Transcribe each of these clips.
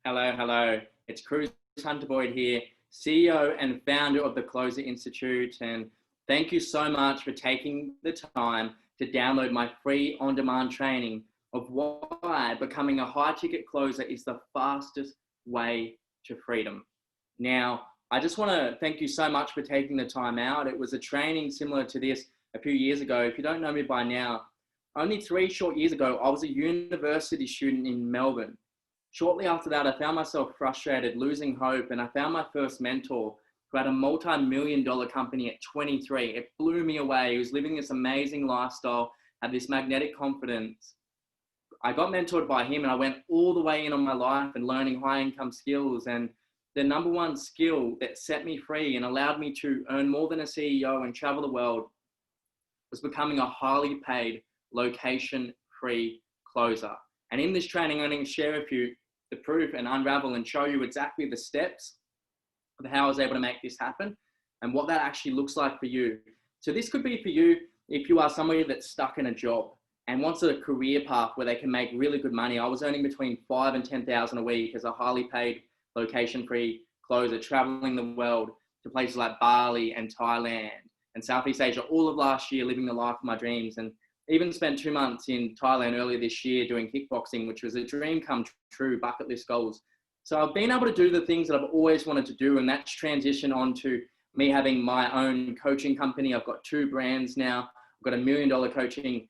Hello, hello. It's Kruze Hunter-Boyd here, CEO and founder of the Closer Institute. And thank you so much for taking the time to download my free on-demand training of why becoming a high-ticket closer is the fastest way to freedom. Now, I just want to thank you so much for taking the time out. It was a training similar to this a few years ago. If you don't know me by now, only 3 short years ago, I was a university student in Melbourne. Shortly after that, I found myself frustrated, losing hope, and I found my first mentor who had a multi-million-dollar company at 23. It blew me away. He was living this amazing lifestyle, had this magnetic confidence. I got mentored by him and I went all the way in on my life and learning high-income skills. And the number one skill that set me free and allowed me to earn more than a CEO and travel the world was becoming a highly paid, location-free closer. And in this training, I'm going to share with you the proof and unravel and show you exactly the steps of how I was able to make this happen and what that actually looks like for you. So this could be for you if you are somebody that's stuck in a job and wants a career path where they can make really good money. I was earning between $5,000 and $10,000 a week as a highly paid location-free closer, traveling the world to places like Bali and Thailand and Southeast Asia all of last year, living the life of my dreams. And even spent 2 months in Thailand earlier this year doing kickboxing, which was a dream come true, bucket list goals. So I've been able to do the things that I've always wanted to do, and that's transition on to me having my own coaching company. I've got 2 brands now. I've got a $1 million coaching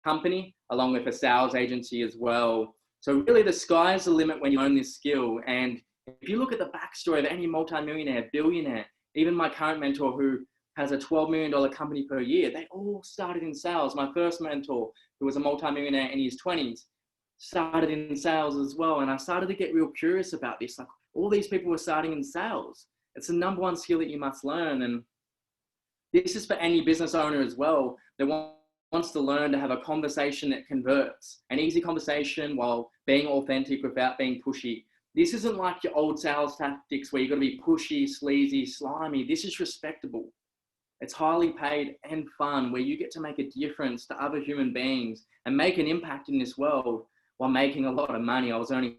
company along with a sales agency as well. So really the sky's the limit when you own this skill. And if you look at the backstory of any multimillionaire, billionaire, even my current mentor who has a $12 million company per year, they all started in sales. My first mentor, who was a multimillionaire in his 20s, started in sales as well. And I started to get real curious about this. Like, all these people were starting in sales. It's the number one skill that you must learn. And this is for any business owner as well that wants to learn to have a conversation that converts, an easy conversation while being authentic without being pushy. This isn't like your old sales tactics where you've got to be pushy, sleazy, slimy. This is respectable. It's highly paid and fun, where you get to make a difference to other human beings and make an impact in this world while making a lot of money. I was earning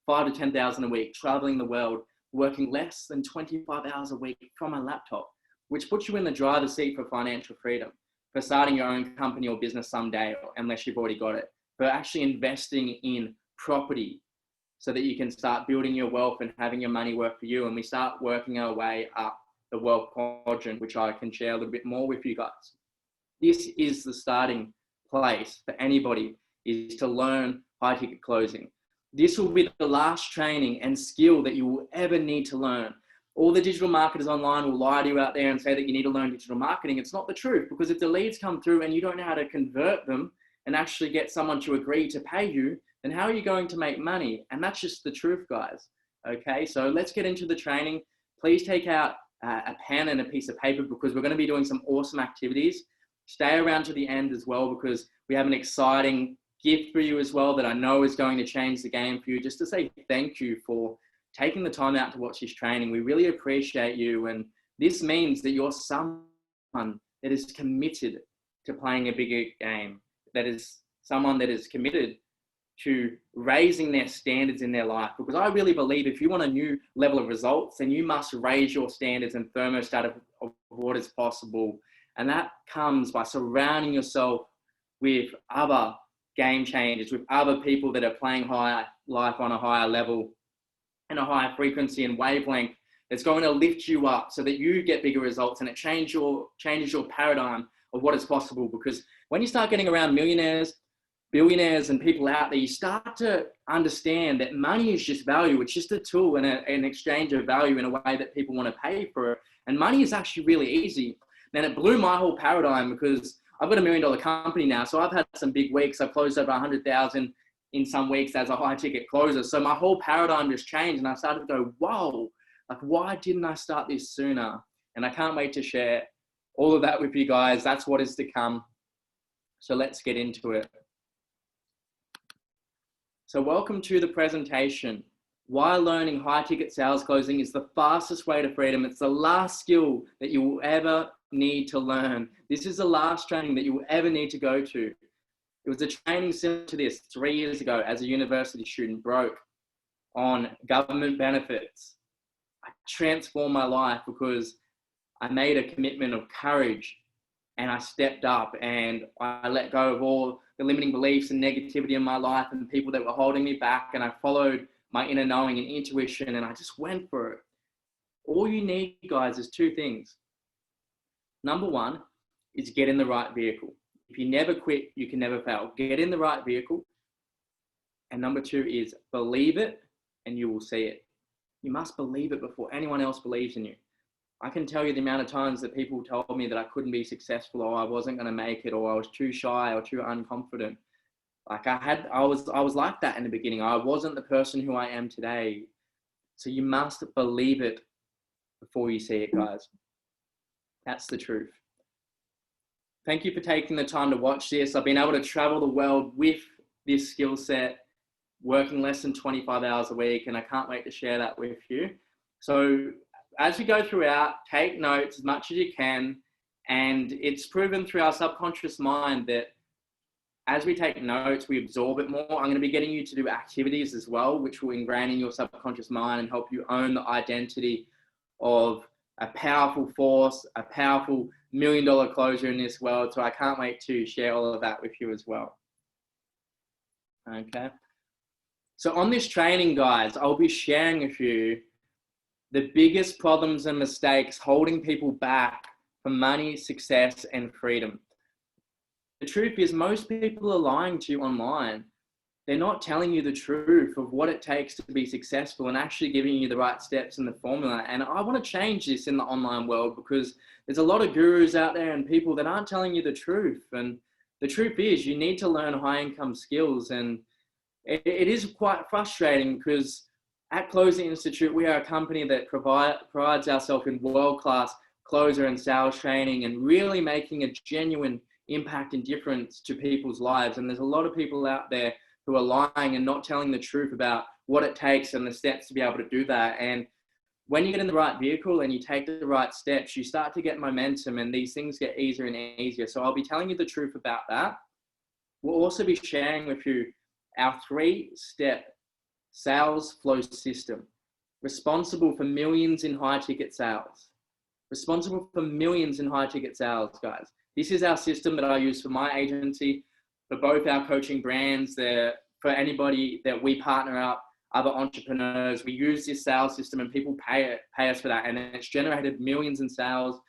$5,000 to $10,000 a week, traveling the world, working less than 25 hours a week from my laptop, which puts you in the driver's seat for financial freedom, for starting your own company or business someday, unless you've already got it, for actually investing in property so that you can start building your wealth and having your money work for you. And we start working our way up the wealth quadrant, which I can share a little bit more with you guys. This is the starting place for anybody, is to learn high ticket closing. This will be the last training and skill that you will ever need to learn. All the digital marketers online will lie to you out there and say that you need to learn digital marketing. It's not the truth, because if the leads come through and you don't know how to convert them and actually get someone to agree to pay you, then how are you going to make money? And that's just the truth, guys. Okay, so let's get into the training. Please take out a pen and a piece of paper, because we're going to be doing some awesome activities. Stay around to the end as well, because we have an exciting gift for you as well that I know is going to change the game for you, just to say thank you for taking the time out to watch this training. We really appreciate you. And this means that you're someone that is committed to playing a bigger game, that is someone that is committed to raising their standards in their life. Because I really believe if you want a new level of results, then you must raise your standards and thermostat of what is possible. And that comes by surrounding yourself with other game changers, with other people that are playing life on a higher level and a higher frequency and wavelength that's going to lift you up so that you get bigger results, and it changes your paradigm of what is possible. Because when you start getting around millionaires, billionaires and people out there, you start to understand that money is just value. It's just a tool and an exchange of value in a way that people want to pay for it. And money is actually really easy. And it blew my whole paradigm, because I've got a $1 million company now. So I've had some big weeks. I've closed over 100,000 in some weeks as a high ticket closer. So my whole paradigm just changed, and I started to go, whoa, like, why didn't I start this sooner? And I can't wait to share all of that with you guys. That's what is to come. So let's get into it. So welcome to the presentation. Why learning high ticket sales closing is the fastest way to freedom. It's the last skill that you will ever need to learn. This is the last training that you will ever need to go to. It was a training similar to this 3 years ago as a university student, broke. on government benefits. I transformed my life because I made a commitment of courage, and I stepped up and I let go of all the limiting beliefs and negativity in my life and people that were holding me back. And I followed my inner knowing and intuition, and I just went for it. All you need, guys, is two things. Number one is get in the right vehicle. If you never quit, you can never fail. Get in the right vehicle. And number two is believe it, and you will see it. You must believe it before anyone else believes in you. I can tell you the amount of times that people told me that I couldn't be successful, or I wasn't going to make it, or I was too shy or too unconfident. Like I was like that in the beginning. I wasn't the person who I am today. So you must believe it before you see it, guys. That's the truth. Thank you for taking the time to watch this. I've been able to travel the world with this skill set, working less than 25 hours a week, and I can't wait to share that with you. So as we go throughout, take notes as much as you can. And it's proven through our subconscious mind that as we take notes, we absorb it more. I'm going to be getting you to do activities as well, which will ingrain in your subconscious mind and help you own the identity of a powerful force, a powerful $1 million closer in this world. So I can't wait to share all of that with you as well. Okay. So on this training, guys, I'll be sharing with you the biggest problems and mistakes holding people back from money, success, and freedom. The truth is, most people are lying to you online. They're not telling you the truth of what it takes to be successful and actually giving you the right steps and the formula. And I want to change this in the online world because there's a lot of gurus out there and people that aren't telling you the truth. And the truth is, you need to learn high income skills. And it is quite frustrating because at Kruze Institute, we are a company that prides ourselves in world-class closer and sales training and really making a genuine impact and difference to people's lives. And there's a lot of people out there who are lying and not telling the truth about what it takes and the steps to be able to do that. And when you get in the right vehicle and you take the right steps, you start to get momentum and these things get easier and easier. So I'll be telling you the truth about that. We'll also be sharing with you our 3-step sales flow system, responsible for millions in high ticket sales. Responsible for millions in high ticket sales, guys. This is our system that I use for my agency, for both our coaching brands, for anybody that we partner up, other entrepreneurs. We use this sales system and people pay us for that. And it's generated millions in sales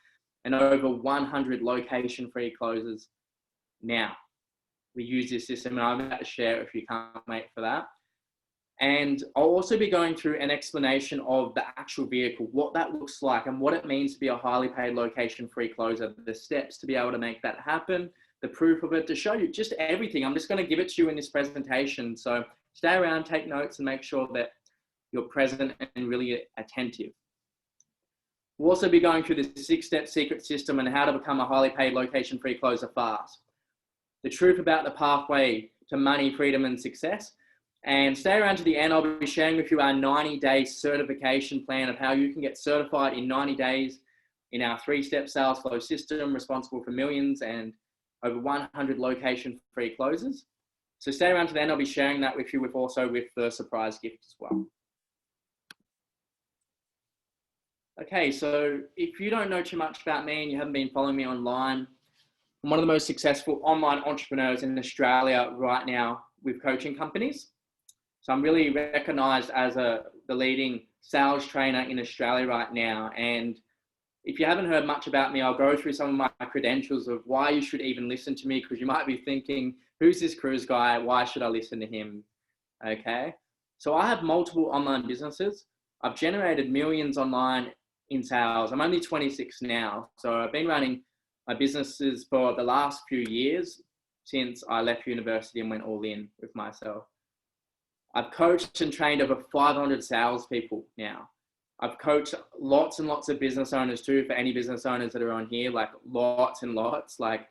and over 100 location-free closes. Now, we use this system and I'm about to share it if you can't wait for that. And I'll also be going through an explanation of the actual vehicle, what that looks like and what it means to be a highly paid location-free closer, the steps to be able to make that happen, the proof of it, to show you just everything. I'm just going to give it to you in this presentation. So stay around, take notes and make sure that you're present and really attentive. We'll also be going through the 6-step secret system and how to become a highly paid location-free closer fast. The truth about the pathway to money, freedom, and success. And stay around to the end. I'll be sharing with you our 90-day certification plan of how you can get certified in 90 days in our 3-step sales flow system, responsible for millions and over 100 location-free closes. So stay around to the end. I'll be sharing that with you also with the surprise gift as well. Okay, so if you don't know too much about me and you haven't been following me online, I'm one of the most successful online entrepreneurs in Australia right now with coaching companies. So I'm really recognized as the leading sales trainer in Australia right now. And if you haven't heard much about me, I'll go through some of my credentials of why you should even listen to me, because you might be thinking, who's this Kruze guy? Why should I listen to him? Okay. So I have multiple online businesses. I've generated millions online in sales. I'm only 26 now. So I've been running my businesses for the last few years since I left university and went all in with myself. I've coached and trained over 500 salespeople now. I've coached lots and lots of business owners too, for any business owners that are on here, like lots and lots, like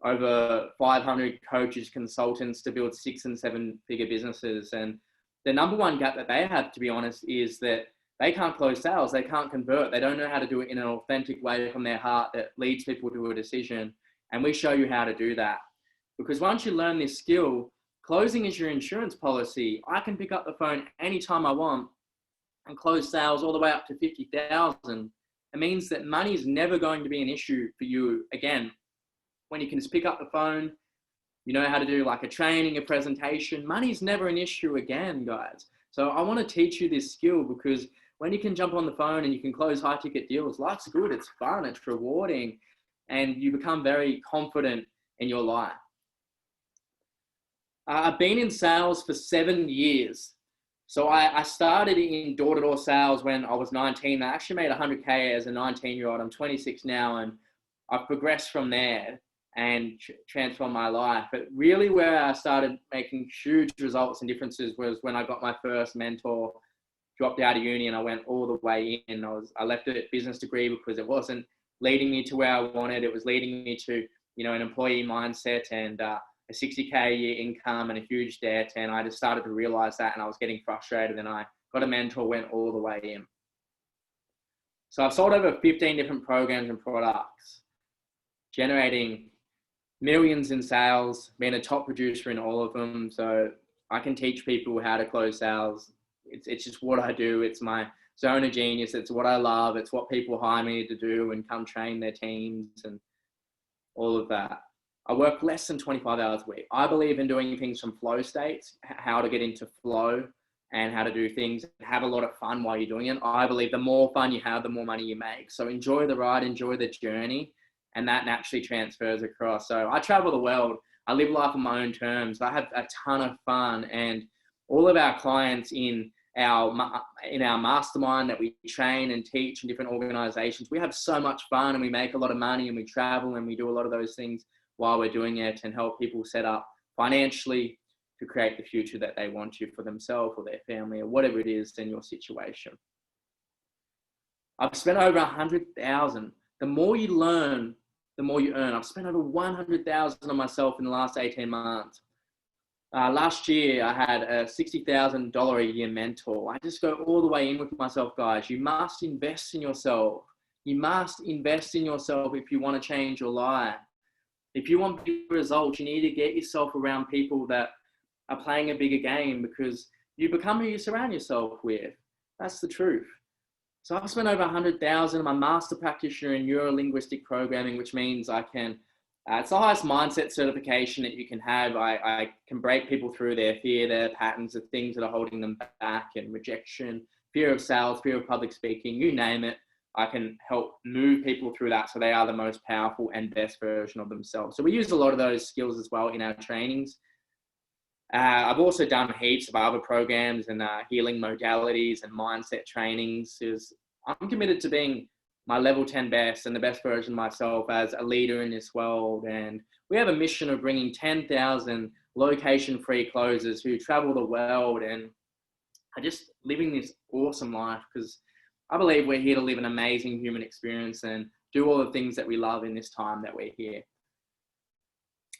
over 500 coaches, consultants to build 6- and 7-figure businesses. And the number one gap that they have, to be honest, is that they can't close sales. They can't convert. They don't know how to do it in an authentic way from their heart that leads people to a decision. And we show you how to do that. Because once you learn this skill, closing is your insurance policy. I can pick up the phone anytime I want and close sales all the way up to 50,000. It means that money is never going to be an issue for you again. When you can just pick up the phone, you know how to do like a training, a presentation, money's never an issue again, guys. So I want to teach you this skill, because when you can jump on the phone and you can close high ticket deals, life's good, it's fun, it's rewarding, and you become very confident in your life. I've been in sales for 7 years. So I started in door-to-door sales when I was 19. I actually made 100K as a 19-year-old. I'm 26 now, and I've progressed from there and transformed my life. But really where I started making huge results and differences was when I got my first mentor, dropped out of uni, and I went all the way in. I left a business degree because it wasn't leading me to where I wanted. It was leading me to, you know, an employee mindset and a 60K a year income and a huge debt. And I just started to realize that, and I was getting frustrated, and I got a mentor, went all the way in. So I've sold over 15 different programs and products, generating millions in sales, being a top producer in all of them. So I can teach people how to close sales. It's just what I do. It's my zone of genius. It's what I love. It's what people hire me to do and come train their teams and all of that. I work less than 25 hours a week. I believe in doing things from flow states, how to get into flow and how to do things and have a lot of fun while you're doing it. I believe the more fun you have, the more money you make. So enjoy the ride, enjoy the journey, and that naturally transfers across. So I travel the world. I live life on my own terms. I have a ton of fun, and all of our clients in our mastermind that we train and teach in different organizations, we have so much fun, and we make a lot of money, and we travel, and we do a lot of those things while we're doing it, and help people set up financially to create the future that they want to for themselves or their family or whatever it is in your situation. I've spent over 100,000. The more you learn, the more you earn. I've spent over 100,000 on myself in the last 18 months. Last year, I had a $60,000 a year mentor. I just go all the way in with myself, guys. You must invest in yourself. You must invest in yourself if you want to change your life. If you want big results, you need to get yourself around people that are playing a bigger game, because you become who you surround yourself with. That's the truth. So I've spent over 100,000. I'm a master practitioner in neuro-linguistic programming, which means I can, it's the highest mindset certification that you can have. I can break people through their fear, their patterns, the things that are holding them back, and rejection, fear of sales, fear of public speaking, you name it. I can help move people through that so they are the most powerful and best version of themselves. So we use a lot of those skills as well in our trainings. I've also done heaps of other programs and healing modalities and mindset trainings. I'm committed to being my level 10 best and the best version of myself as a leader in this world. And we have a mission of bringing 10,000 location-free closers who travel the world and are just living this awesome life, because I believe we're here to live an amazing human experience and do all the things that we love in this time that we're here.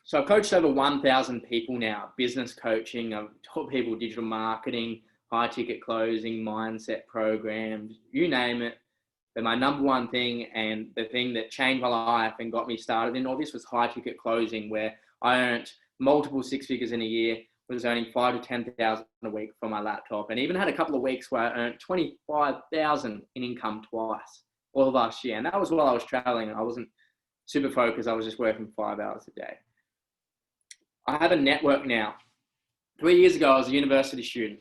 So I've coached over 1,000 people now, business coaching. I've taught people digital marketing, high ticket closing, mindset programs, you name it. But my number one thing, and the thing that changed my life and got me started in all this, was high ticket closing, where I earned multiple six figures in a year, was earning 5,000 to 10,000 a week from my laptop, and even had a couple of weeks where I earned 25,000 in income twice all of last year. And that was while I was traveling, and I wasn't super focused. I was just working 5 hours a day. I have a network now. 3 years ago, I was a university student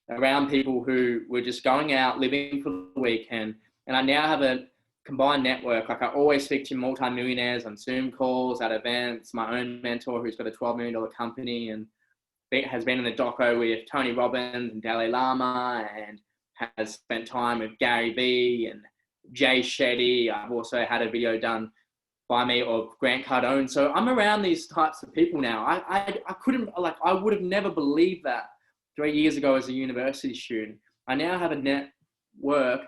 around people who were just going out, living for the weekend. And I now have a combined network. Like, I always speak to multi-millionaires on Zoom calls, at events. My own mentor, who's got a $12 million company and has been in the doco with Tony Robbins and Dalai Lama, and has spent time with Gary Vee and Jay Shetty. I've also had a video done by me of Grant Cardone. So I'm around these types of people now. I would have never believed that 3 years ago as a university student. I now have a network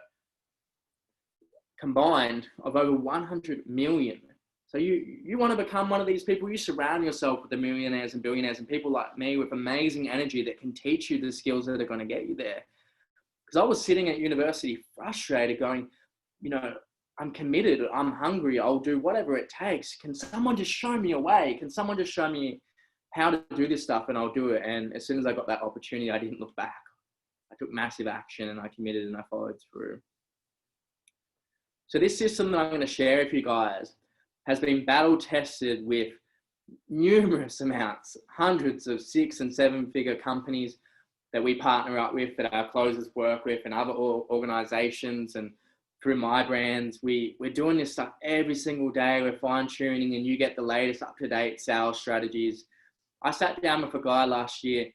combined of over 100 million. So you want to become one of these people, you surround yourself with the millionaires and billionaires and people like me with amazing energy that can teach you the skills that are going to get you there. Because I was sitting at university frustrated going, you know, I'm committed, I'm hungry, I'll do whatever it takes. Can someone just show me a way? Can someone just show me how to do this stuff and I'll do it. And as soon as I got that opportunity, I didn't look back. I took massive action and I committed and I followed through. So this system that I'm going to share with you guys has been battle tested with numerous amounts, hundreds of 6- and 7-figure companies that we partner up with, that our closers work with, and other organizations. And through my brands, we're doing this stuff every single day. We're fine tuning, and you get the latest up-to-date sales strategies. I sat down with a guy last year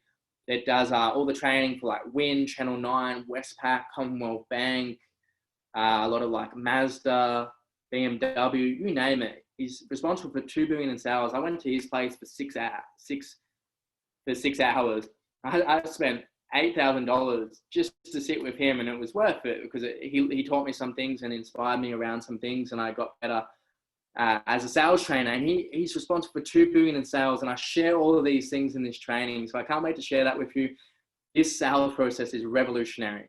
that does all the training for like Win, Channel 9, Westpac, Commonwealth Bank, a lot of like Mazda, BMW, you name it. He's responsible for $2 billion in sales. I went to his place for 6 hours. I spent $8,000 just to sit with him, and it was worth it because he taught me some things and inspired me around some things, and I got better as a sales trainer. And he's responsible for $2 billion in sales, and I share all of these things in this training. So I can't wait to share that with you. This sales process is revolutionary.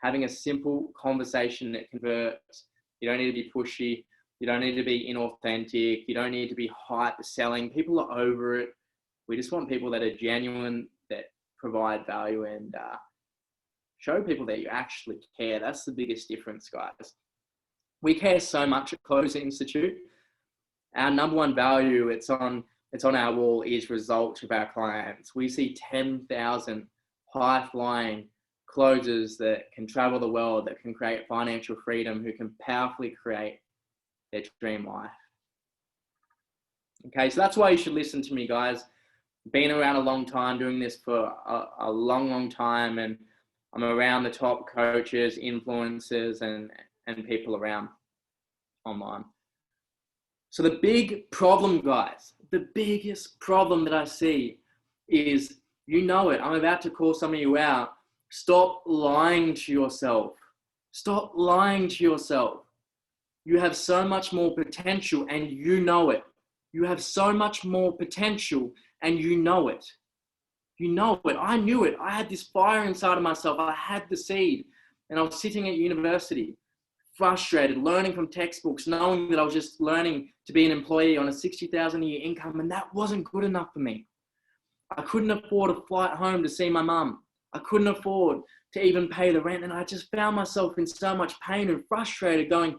Having a simple conversation that converts. You don't need to be pushy. You don't need to be inauthentic. You don't need to be hype selling. People are over it. We just want people that are genuine, that provide value, and show people that you actually care. That's the biggest difference, guys. We care so much at Kruze Institute. Our number one value, it's on our wall, is results with our clients. We see 10,000 high-flying closers that can travel the world, that can create financial freedom, who can powerfully create their dream life. Okay, so that's why you should listen to me, guys. Been around a long time, doing this for a long time, and I'm around the top coaches, influencers, and people around online. So the big problem, guys, the biggest problem that I see is, you know it, I'm about to call some of you out. Stop lying to yourself. Stop lying to yourself. You have so much more potential, and you know it. You have so much more potential, and you know it. You know it. I knew it. I had this fire inside of myself. I had the seed, and I was sitting at university, frustrated, learning from textbooks, knowing that I was just learning to be an employee on a $60,000 a year income, and that wasn't good enough for me. I couldn't afford a flight home to see my mum. I couldn't afford to even pay the rent, and I just found myself in so much pain and frustrated, going,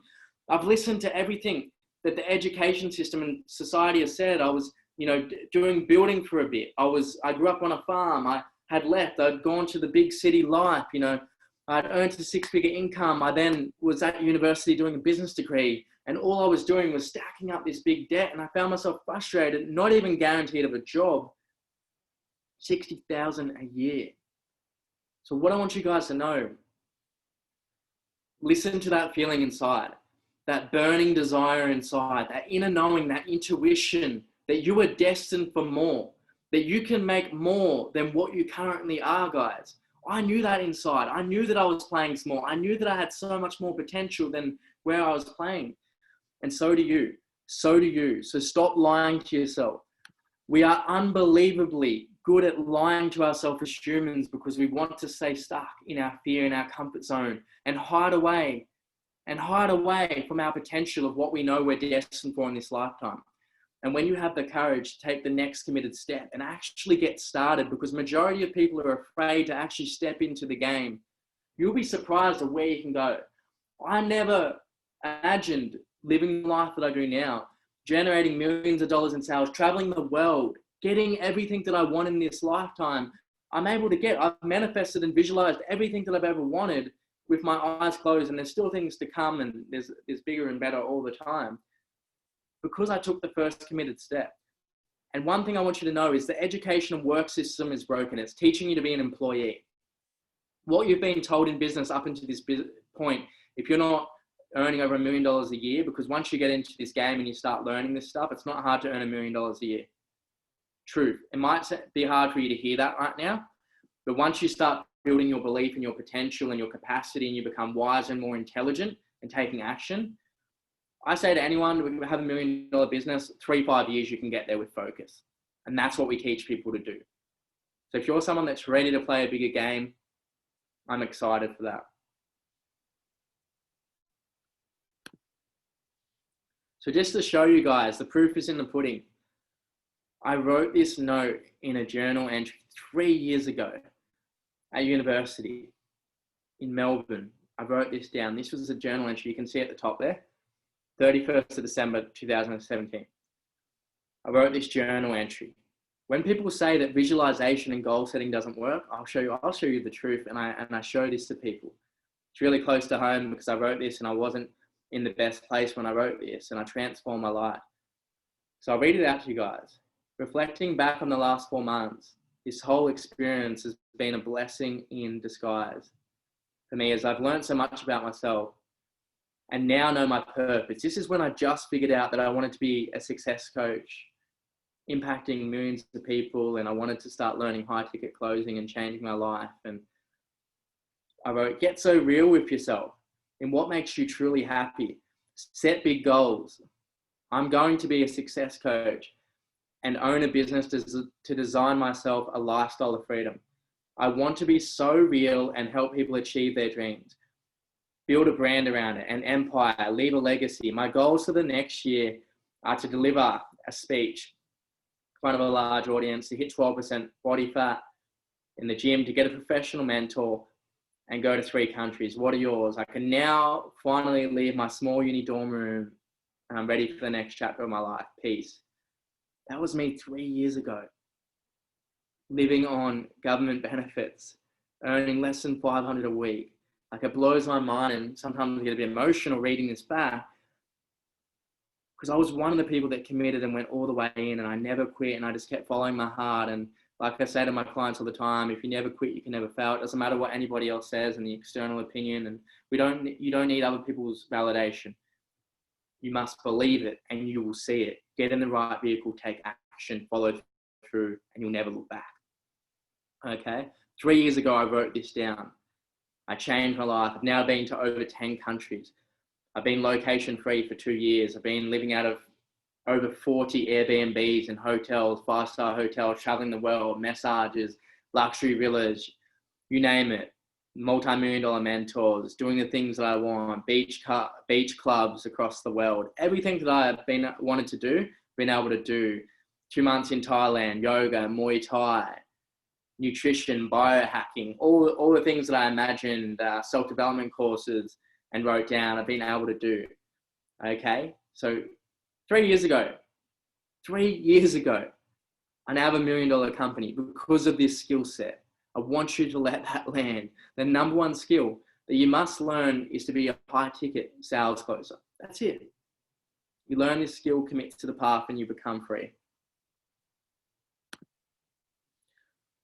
I've listened to everything that the education system and society has said. I was, doing building for a bit. I grew up on a farm. I had left. I'd gone to the big city life. I'd earned a 6-figure income. I then was at university doing a business degree, and all I was doing was stacking up this big debt, and I found myself frustrated, not even guaranteed of a job, $60,000 a year. So what I want you guys to know, listen to that feeling inside, that burning desire inside, that inner knowing, that intuition that you are destined for more, that you can make more than what you currently are, guys. I knew that inside. I knew that I was playing small. I knew that I had so much more potential than where I was playing. And so do you. So do you. So stop lying to yourself. We are unbelievably good at lying to ourselves as humans because we want to stay stuck in our fear, in our comfort zone, and hide away from our potential of what we know we're destined for in this lifetime. And when you have the courage to take the next committed step and actually get started, because majority of people are afraid to actually step into the game, you'll be surprised at where you can go. I never imagined living the life that I do now, generating millions of dollars in sales, traveling the world, getting everything that I want in this lifetime. I'm able to get, I've manifested and visualized everything that I've ever wanted with my eyes closed, and there's still things to come, and there's bigger and better all the time, because I took the first committed step. And one thing I want you to know is the education and work system is broken. It's teaching you to be an employee. What you've been told in business up until this point, if you're not earning over $1 million a year, because once you get into this game and you start learning this stuff, it's not hard to earn $1 million a year. Truth. It might be hard for you to hear that right now, but once you start building your belief in your potential and your capacity, and you become wiser and more intelligent and taking action, I say to anyone who have $1 million business, 3-5 years, you can get there with focus. And that's what we teach people to do. So if you're someone that's ready to play a bigger game, I'm excited for that. So just to show you guys, the proof is in the pudding. I wrote this note in a journal entry 3 years ago at university in Melbourne. I wrote this down. This was a journal entry. You can see at the top there, 31st of December, 2017. I wrote this journal entry. When people say that visualization and goal setting doesn't work, I'll show you the truth. And I show this to people. It's really close to home because I wrote this and I wasn't in the best place when I wrote this, and I transformed my life. So I'll read it out to you guys. Reflecting back on the last 4 months, this whole experience has been a blessing in disguise for me, as I've learned so much about myself and now know my purpose. This is when I just figured out that I wanted to be a success coach, impacting millions of people, and I wanted to start learning high ticket closing and changing my life. And I wrote, get so real with yourself in what makes you truly happy. Set big goals. I'm going to be a success coach and own a business to design myself a lifestyle of freedom. I want to be so real and help people achieve their dreams. Build a brand around it, an empire, leave a legacy. My goals for the next year are to deliver a speech in front of a large audience, to hit 12% body fat in the gym, to get a professional mentor, and go to 3 countries. What are yours? I can now finally leave my small uni dorm room and I'm ready for the next chapter of my life. Peace. That was me 3 years ago. Living on government benefits, earning less than $500 a week. Like, it blows my mind, and sometimes I get a bit emotional reading this back, because I was one of the people that committed and went all the way in, and I never quit, and I just kept following my heart. And like I say to my clients all the time, if you never quit, you can never fail. It doesn't matter what anybody else says and the external opinion, and you don't need other people's validation. You must believe it and you will see it. Get in the right vehicle, take action, follow through, and you'll never look back. Okay, 3 years ago, I wrote this down. I changed my life. I've now been to over 10 countries. I've been location free for 2 years. I've been living out of over 40 Airbnbs and hotels, 5-star hotels, traveling the world, massages, luxury villas, you name it. Multi-million-dollar mentors, doing the things that I want, beach clubs across the world. Everything that I've wanted to do, been able to do. 2 months in Thailand, yoga, Muay Thai, nutrition, biohacking, all the things that I imagined, self-development courses, and wrote down, I've been able to do. Okay, so 3 years ago, I now have $1 million company because of this skill set. I want you to let that land. The number one skill that you must learn is to be a high ticket sales closer. That's it. You learn this skill, commit to the path, and you become free.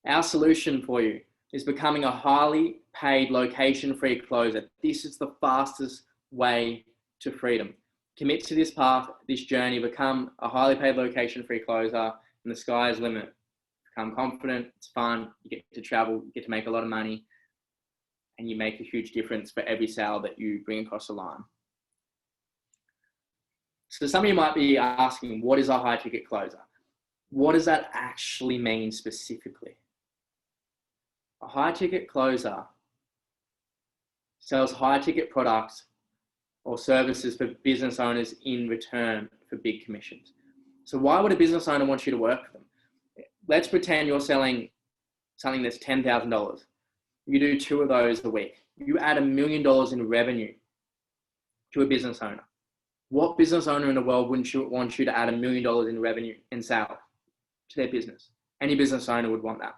Our solution for you is becoming a highly paid location-free closer. This is the fastest way to freedom. Commit to this path, this journey, become a highly paid location-free closer, and the sky is the limit. Become confident, it's fun, you get to travel, you get to make a lot of money, and you make a huge difference for every sale that you bring across the line. So some of you might be asking, what is a high ticket closer? What does that actually mean specifically? A high ticket closer sells high ticket products or services for business owners in return for big commissions. So why would a business owner want you to work for them? Let's pretend you're selling something that's $10,000. You do 2 of those a week. You add $1 million in revenue to a business owner. What business owner in the world wouldn't want you to add $1 million in revenue in sales to their business? Any business owner would want that.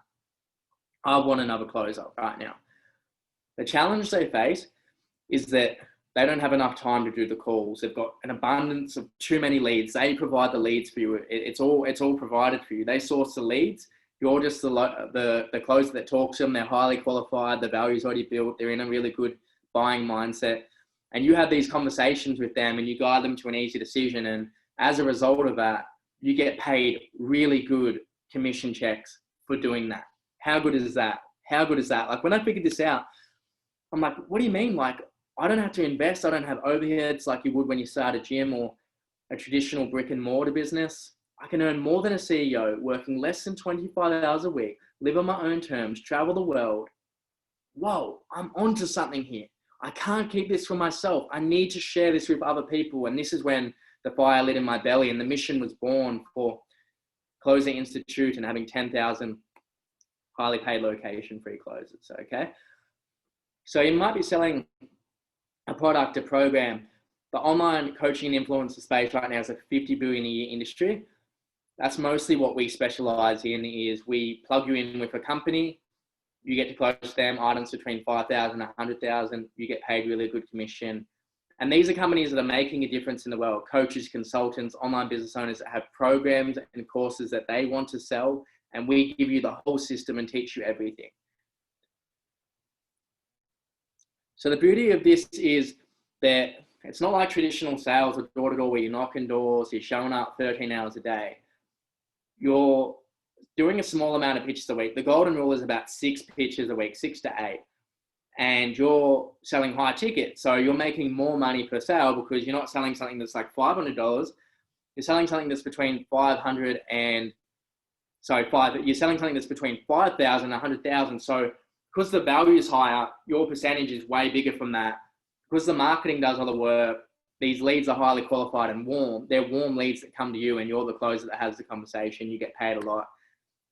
I want another closer right now. The challenge they face is that they don't have enough time to do the calls. They've got an abundance of too many leads. They provide the leads for you. It's all provided for you. They source the leads. You're just the closer that talks to them. They're highly qualified. The value's already built. They're in a really good buying mindset. And you have these conversations with them and you guide them to an easy decision. And as a result of that, you get paid really good commission checks for doing that. How good is that? How good is that? Like, when I figured this out, I'm like, what do you mean? Like, I don't have to invest. I don't have overheads like you would when you start a gym or a traditional brick and mortar business. I can earn more than a CEO, working less than 25 hours a week, live on my own terms, travel the world. Whoa, I'm onto something here. I can't keep this for myself. I need to share this with other people. And this is when the fire lit in my belly and the mission was born for Closer Institute and having 10,000 highly paid location-free closers, okay? So you might be selling a product, a program. The online coaching and influencer space right now is a 50 billion a year industry. That's mostly what we specialize in. Is we plug you in with a company, you get to close them items between 5,000 and 100,000, you get paid really good commission. And these are companies that are making a difference in the world. Coaches, consultants, online business owners that have programs and courses that they want to sell, and we give you the whole system and teach you everything. So the beauty of this is that it's not like traditional sales or door-to-door where you're knocking doors, you're showing up 13 hours a day. You're doing a small amount of pitches a week. The golden rule is about 6 pitches a week, 6 to 8. And you're selling high ticket. So you're making more money per sale because you're not selling something that's like $500. You're selling something that's between you're selling something that's between 5,000 and 100,000. So because the value is higher, your percentage is way bigger from that. Because the marketing does all the work, these leads are highly qualified and warm. They're warm leads that come to you, and you're the closer that has the conversation. You get paid a lot,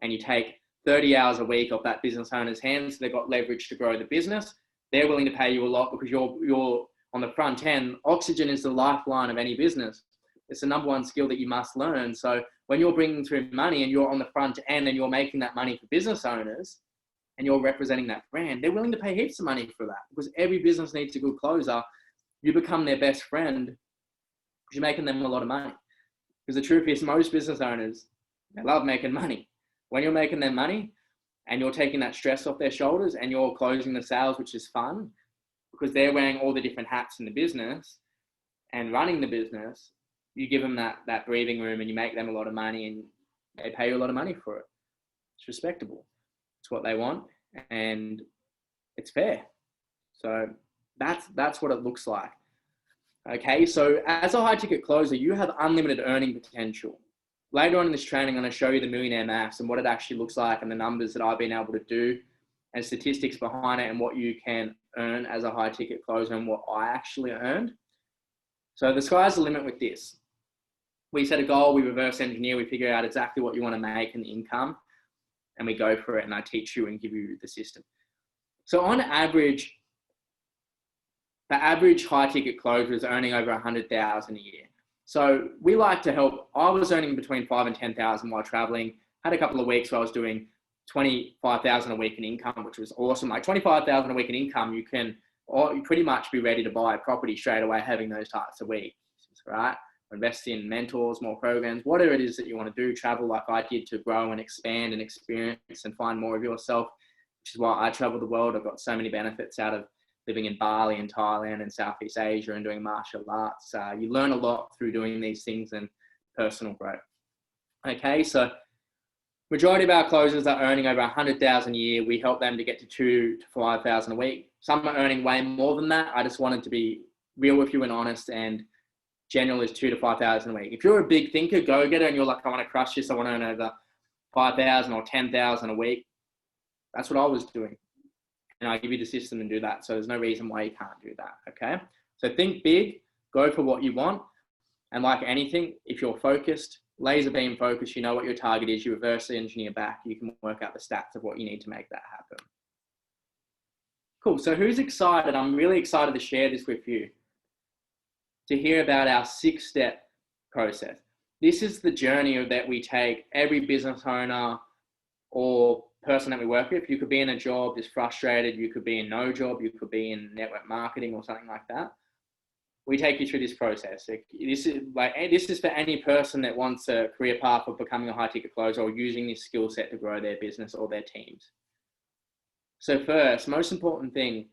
and you take 30 hours a week off that business owner's hands. They've got leverage to grow the business. They're willing to pay you a lot because you're on the front end. Oxygen is the lifeline of any business. It's the number one skill that you must learn. So when you're bringing through money and you're on the front end and you're making that money for business owners and you're representing that brand, they're willing to pay heaps of money for that because every business needs a good closer. You become their best friend because you're making them a lot of money. Because the truth is, most business owners, they love making money. When you're making them money and you're taking that stress off their shoulders and you're closing the sales, which is fun because they're wearing all the different hats in the business and running the business, you give them that breathing room and you make them a lot of money and they pay you a lot of money for it. It's respectable. It's what they want and it's fair. So that's what it looks like. Okay, so as a high ticket closer, you have unlimited earning potential. Later on in this training, I'm going to show you the Millionaire Math and what it actually looks like and the numbers that I've been able to do and statistics behind it and what you can earn as a high ticket closer and what I actually earned. So the sky's the limit with this. We set a goal, we reverse engineer, we figure out exactly what you want to make and the income, and we go for it and I teach you and give you the system. So on average, the average high ticket closer is earning over 100,000 a year. So we like to help. I was earning between 5,000 and 10,000 while traveling. Had a couple of weeks where I was doing 25,000 a week in income, which was awesome. Like 25,000 a week in income, you pretty much be ready to buy a property straight away having those types of weeks, right? Invest in mentors, more programs, whatever it is that you want to do, travel like I did to grow and expand and experience and find more of yourself, which is why I travel the world. I've got so many benefits out of living in Bali and Thailand and Southeast Asia and doing martial arts. You learn a lot through doing these things and personal growth. Okay, so majority of our closers are earning over 100,000 a year. We help them to get to 2,000 to 5,000 a week. Some are earning way more than that. I just wanted to be real with you and honest, and general is 2,000 to 5,000 a week. If you're a big thinker, go get it, and you're like, I want to crush this, I want to earn over 5,000 or 10,000 a week. That's what I was doing. And I give you the system and do that. So there's no reason why you can't do that, okay? So think big, go for what you want. And like anything, if you're focused, laser beam focused, you know what your target is, you reverse engineer back, you can work out the stats of what you need to make that happen. Cool, so who's excited? I'm really excited to share this with you, to hear about our 6-step process. This is the journey that we take every business owner or person that we work with. You could be in a job, just frustrated. You could be in no job. You could be in network marketing or something like that. We take you through this process. This is for any person that wants a career path of becoming a high ticket closer or using this skill set to grow their business or their teams. So first, most important thing,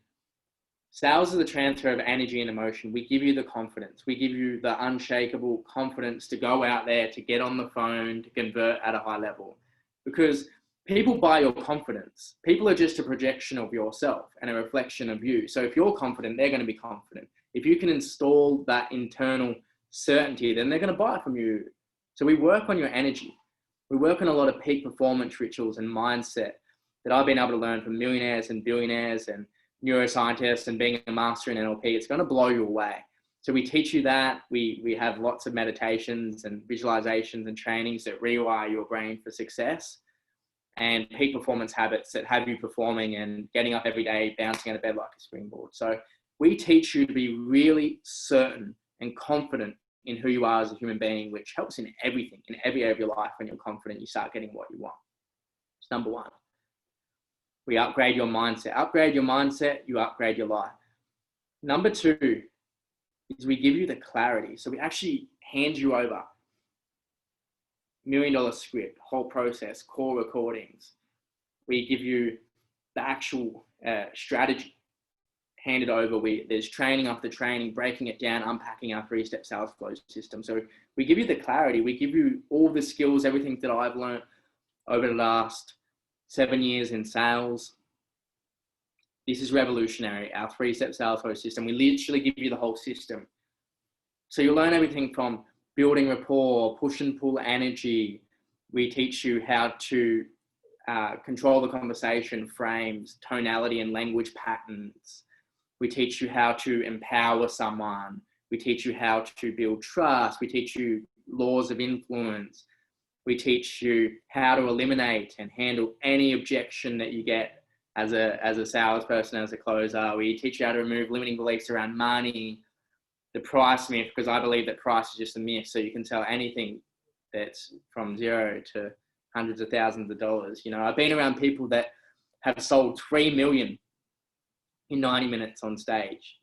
sales is the transfer of energy and emotion. We give you the confidence. We give you the unshakable confidence to go out there, to get on the phone, to convert at a high level. Because people buy your confidence. People are just a projection of yourself and a reflection of you. So if you're confident, they're going to be confident. If you can install that internal certainty, then they're going to buy it from you. So we work on your energy. We work on a lot of peak performance rituals and mindset that I've been able to learn from millionaires and billionaires and neuroscientists and being a master in NLP. It's going to blow you away. So we teach you that. We have lots of meditations and visualizations and trainings that rewire your brain for success, and peak performance habits that have you performing and getting up every day, bouncing out of bed like a springboard. So we teach you to be really certain and confident in who you are as a human being, which helps in everything, in every area of your life. When you're confident, you start getting what you want. It's number one. We upgrade your mindset. Upgrade your mindset, you upgrade your life. Number two is we give you the clarity. So we actually hand you over $1 million script, whole process, core recordings. We give you the actual strategy handed over. There's training after training, breaking it down, unpacking our 3-step sales flow system. So we give you the clarity. We give you all the skills, everything that I've learned over the last 7 years in sales. This is revolutionary, our 3-step sales flow system. We literally give you the whole system. So you'll learn everything from building rapport, push and pull energy. We teach you how to control the conversation, frames, tonality and language patterns. We teach you how to empower someone. We teach you how to build trust. We teach you laws of influence. We teach you how to eliminate and handle any objection that you get as a salesperson, as a closer. We teach you how to remove limiting beliefs around money, the price myth, because I believe that price is just a myth. So you can sell anything that's from zero to hundreds of thousands of dollars. You know, I've been around people that have sold 3 million in 90 minutes on stage.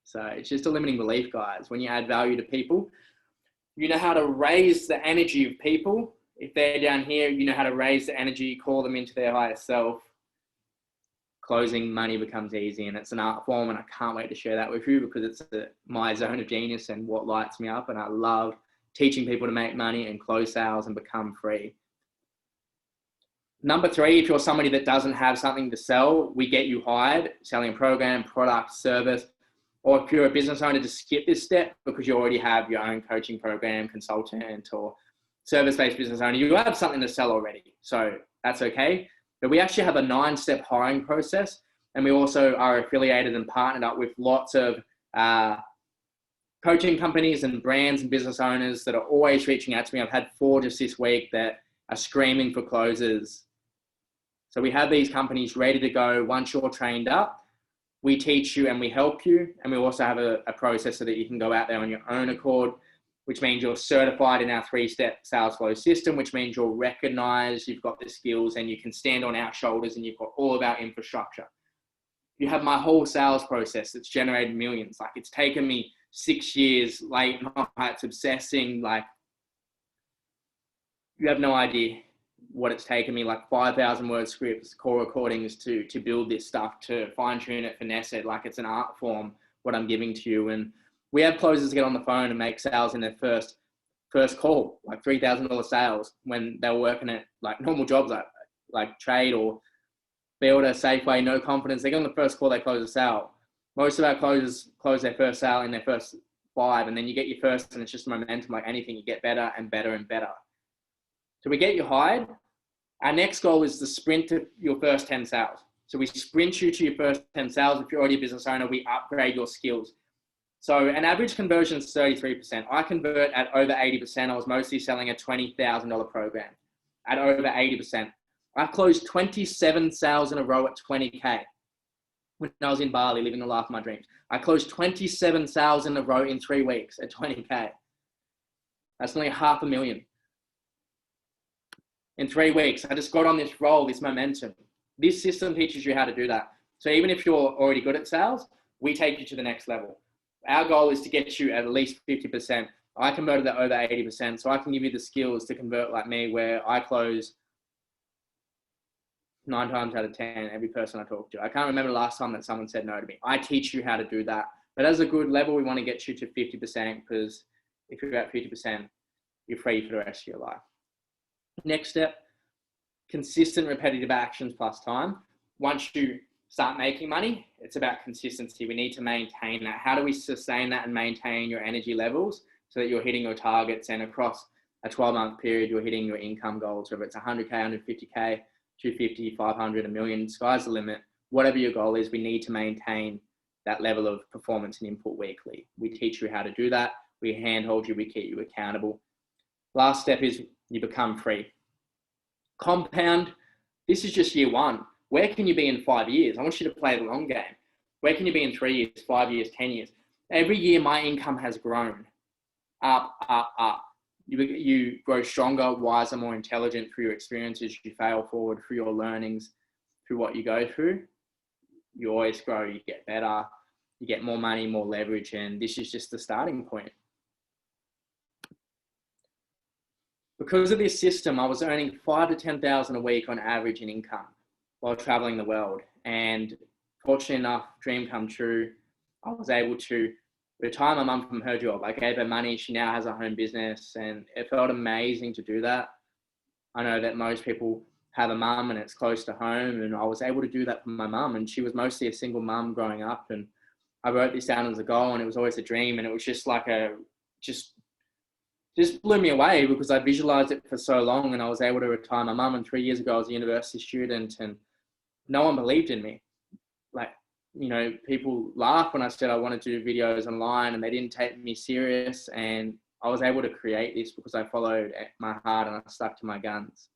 So it's just a limiting belief, guys. When you add value to people, you know how to raise the energy of people. If they're down here, you know how to raise the energy, call them into their higher self. Closing money becomes easy, and it's an art form, and I can't wait to share that with you because it's my zone of genius and what lights me up, and I love teaching people to make money and close sales and become free. Number three, if you're somebody that doesn't have something to sell, we get you hired, selling a program, product, service, or if you're a business owner, to skip this step because you already have your own coaching program, consultant, or service-based business owner. You have something to sell already, so that's okay. But we actually have a 9-step hiring process, and we also are affiliated and partnered up with lots of coaching companies and brands and business owners that are always reaching out to me. I've had 4 just this week that are screaming for closers. So we have these companies ready to go. Once you're trained up, we teach you and we help you. And we also have a process so that you can go out there on your own accord, which means you're certified in our 3-step sales flow system, which means you're recognized, you've got the skills, and you can stand on our shoulders, and you've got all of our infrastructure. You have my whole sales process that's generated millions. Like, it's taken me 6 years, late nights, obsessing. Like, you have no idea what it's taken me, like 5,000 word scripts, core recordings to build this stuff, to fine tune it, finesse it. Like, it's an art form, what I'm giving to you. And we have closers get on the phone and make sales in their first call, like $3,000 sales, when they're working at like normal jobs, like trade or builder, Safeway, no confidence. They get on the first call, they close a sale. Most of our closers close their first sale in their first 5, and then you get your first, and it's just momentum. Like anything, you get better and better and better. So we get you hired. Our next goal is to sprint to your first 10 sales. So we sprint you to your first 10 sales. If you're already a business owner, we upgrade your skills. So an average conversion is 33%. I convert at over 80%. I was mostly selling a $20,000 program at over 80%. I closed 27 sales in a row at 20K when I was in Bali, living the life of my dreams. I closed 27 sales in a row in 3 weeks at 20K. That's nearly $500,000. In 3 weeks, I just got on this roll, this momentum. This system teaches you how to do that. So even if you're already good at sales, we take you to the next level. Our goal is to get you at least 50%. I converted at over 80%, so I can give you the skills to convert like me, where I close 9 times out of 10 every person I talk to. I can't remember the last time that someone said no to me. I teach you how to do that. But as a good level, we want to get you to 50%, because if you're at 50%, you're free for the rest of your life. Next step, consistent repetitive actions plus time. Once you start making money, it's about consistency. We need to maintain that. How do we sustain that and maintain your energy levels so that you're hitting your targets, and across a 12-month period, you're hitting your income goals, whether it's 100K, 150K, 250, 500, $1 million, sky's the limit. Whatever your goal is, we need to maintain that level of performance and input weekly. We teach you how to do that. We handhold you, we keep you accountable. Last step is you become free. Compound, this is just year one. Where can you be in 5 years? I want you to play the long game. Where can you be in 3 years, 5 years, 10 years? Every year my income has grown. Up, up, up. You grow stronger, wiser, more intelligent through your experiences. You fail forward through your learnings, through what you go through. You always grow, you get better, you get more money, more leverage, and this is just the starting point. Because of this system, I was earning $5,000 to $10,000 a week on average in income while traveling the world. And fortunately enough, dream come true. I was able to retire my mum from her job. I gave her money. She now has her home business, and it felt amazing to do that. I know that most people have a mum and it's close to home, and I was able to do that for my mum, and she was mostly a single mum growing up, and I wrote this down as a goal, and it was always a dream, and it was just like just blew me away because I visualized it for so long, and I was able to retire my mum. And 3 years ago I was a university student and no one believed in me. Like, you know, people laughed when I said I wanted to do videos online, and they didn't take me serious, and I was able to create this because I followed my heart and I stuck to my guns.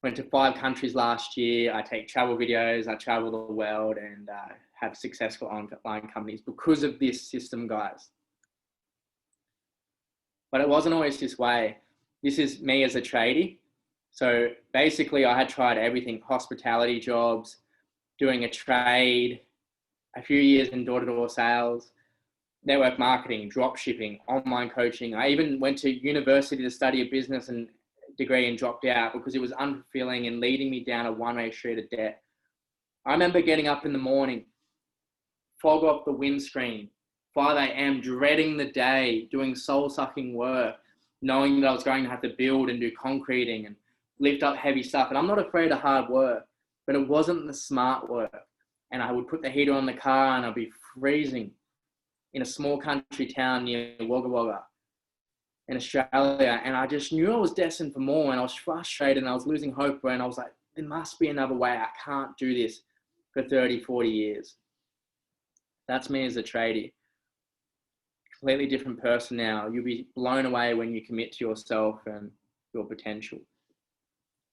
Went to 5 countries last year. I take travel videos, I travel the world, and have successful online companies because of this system, guys. But it wasn't always this way. This is me as a tradie. So basically I had tried everything: hospitality jobs, doing a trade, a few years in door-to-door sales, network marketing, drop shipping, online coaching. I even went to university to study a business and degree and dropped out because it was unfulfilling and leading me down a one-way street of debt. I remember getting up in the morning, fog off the windscreen, 5 a.m., dreading the day, doing soul-sucking work, knowing that I was going to have to build and do concreting and lift up heavy stuff. And I'm not afraid of hard work, but it wasn't the smart work. And I would put the heater on the car and I'd be freezing in a small country town near Wagga Wagga in Australia. And I just knew I was destined for more, and I was frustrated and I was losing hope, and I was like, there must be another way. I can't do this for 30, 40 years. That's me as a tradie. Completely different person now. You'll be blown away when you commit to yourself and your potential.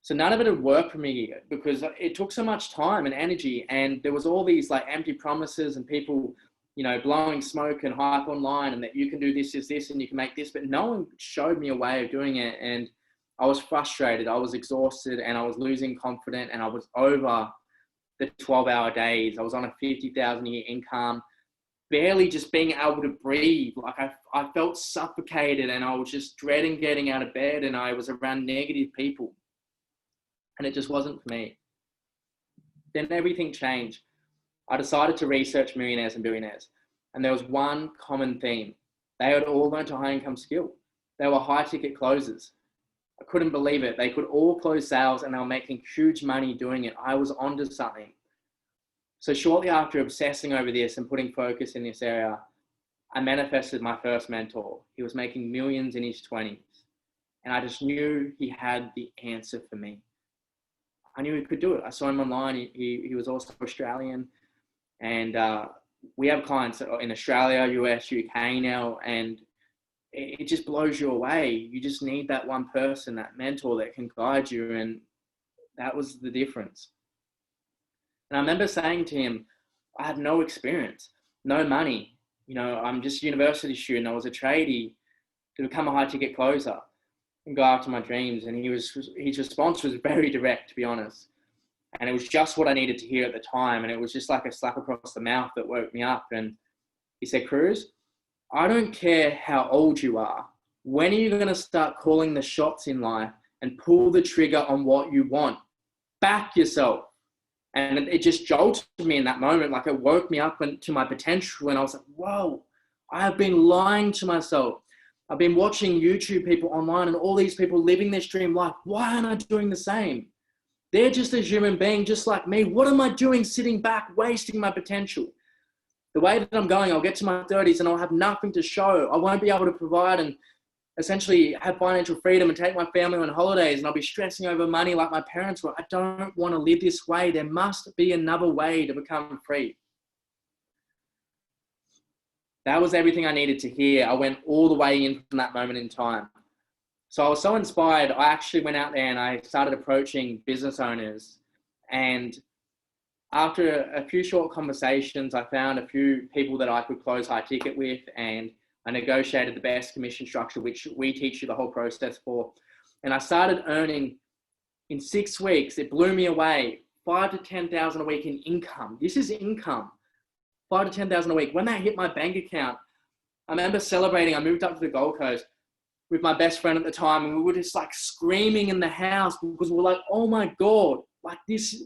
So none of it had worked for me because it took so much time and energy, and there was all these like empty promises and people, you know, blowing smoke and hype online, and that you can do this, and you can make this, but no one showed me a way of doing it. And I was frustrated, I was exhausted, and I was losing confidence, and I was over the 12-hour days. I was on a $50,000 a year income, barely just being able to breathe. Like I felt suffocated, and I was just dreading getting out of bed, and I was around negative people, and it just wasn't for me. Then everything changed. I decided to research millionaires and billionaires, and there was one common theme. They had all learned a high income skill. They were high ticket closers. I couldn't believe it. They could all close sales, and they were making huge money doing it. I was onto something. So shortly after obsessing over this and putting focus in this area, I manifested my first mentor. He was making millions in his 20s, and I just knew he had the answer for me. I knew he could do it. I saw him online. He was also Australian, and we have clients in Australia, US, UK now, and it just blows you away. You just need that one person, that mentor that can guide you, and that was the difference. And I remember saying to him, I have no experience, no money. You know, I'm just a university student. I was a tradie to become a high ticket closer and go after my dreams. And his response was very direct, to be honest. And it was just what I needed to hear at the time. And it was just like a slap across the mouth that woke me up. And he said, Kruze, I don't care how old you are. When are you going to start calling the shots in life and pull the trigger on what you want? Back yourself. And it just jolted me in that moment. Like, it woke me up to my potential. And I was like, whoa, I have been lying to myself. I've been watching YouTube people online and all these people living this dream life. Why aren't I doing the same? They're just a human being, just like me. What am I doing sitting back, wasting my potential? The way that I'm going, I'll get to my 30s and I'll have nothing to show. I won't be able to provide and essentially have financial freedom and take my family on holidays, and I'll be stressing over money like my parents were. I don't want to live this way. There must be another way to become free. That was everything I needed to hear. I went all the way in from that moment in time. So I was so inspired. I actually went out there and I started approaching business owners. And after a few short conversations, I found a few people that I could close high ticket with, and I negotiated the best commission structure, which we teach you the whole process for. And I started earning in 6 weeks. It blew me away. 5 to 10,000 a week in income. This is income. 5 to 10,000 a week. When that hit my bank account, I remember celebrating. I moved up to the Gold Coast with my best friend at the time, and we were just like screaming in the house because we were like, oh my God, like this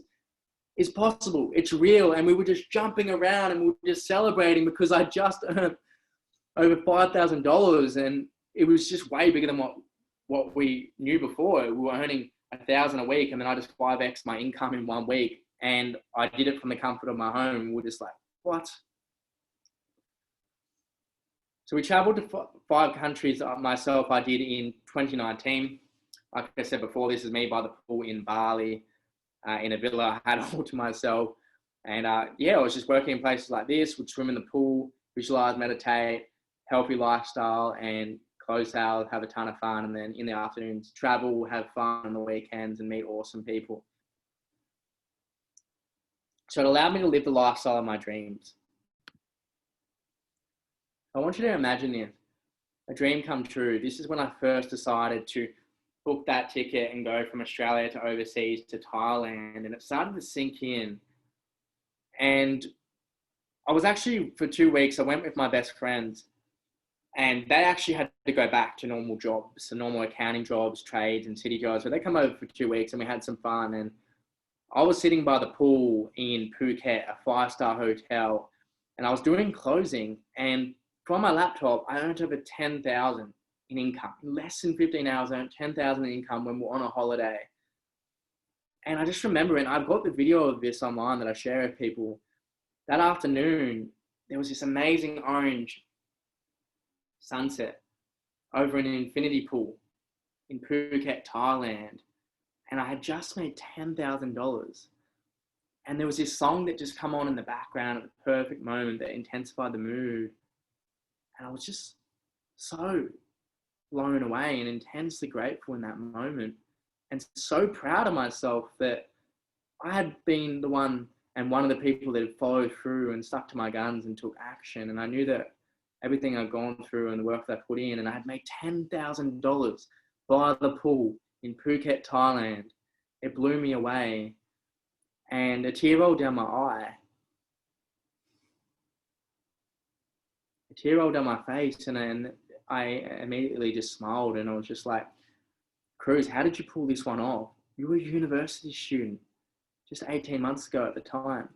is possible. It's real. And we were just jumping around and we were just celebrating because I just earned over $5,000, and it was just way bigger than what we knew before. We were earning 1,000 a week, and then I just 5x my income in 1 week, and I did it from the comfort of my home. We're just like, what? So we traveled to 5 countries myself. I did in 2019. Like I said before, this is me by the pool in Bali, in a villa. I had it all to myself. And yeah, I was just working in places like this, would swim in the pool, visualize, meditate, healthy lifestyle, and close sales, have a ton of fun. And then in the afternoons, travel, have fun on the weekends, and meet awesome people. So it allowed me to live the lifestyle of my dreams. I want you to imagine this, a dream come true. This is when I first decided to book that ticket and go from Australia to overseas to Thailand. And it started to sink in. And I was actually, for 2 weeks, I went with my best friends, and they actually had to go back to normal jobs, so normal accounting jobs, trades and city jobs. So they come over for 2 weeks and we had some fun. And I was sitting by the pool in Phuket, a 5-star hotel, and I was doing closing, and from my laptop, I earned over 10,000 in income. In less than 15 hours, I earned 10,000 in income when we're on a holiday. And I just remember, and I've got the video of this online that I share with people. That afternoon, there was this amazing orange sunset over an infinity pool in Phuket, Thailand. And I had just made $10,000. And there was this song that just come on in the background at the perfect moment that intensified the mood. And I was just so blown away and intensely grateful in that moment, and so proud of myself that I had been the one and one of the people that had followed through and stuck to my guns and took action. And I knew that everything I'd gone through and the work that I put in, and I had made $10,000 by the pool in Phuket, Thailand. It blew me away, and a tear rolled down my eye. A tear rolled down my face, and I immediately just smiled, and I was just like, Kruze, how did you pull this one off? You were a university student just 18 months ago at the time.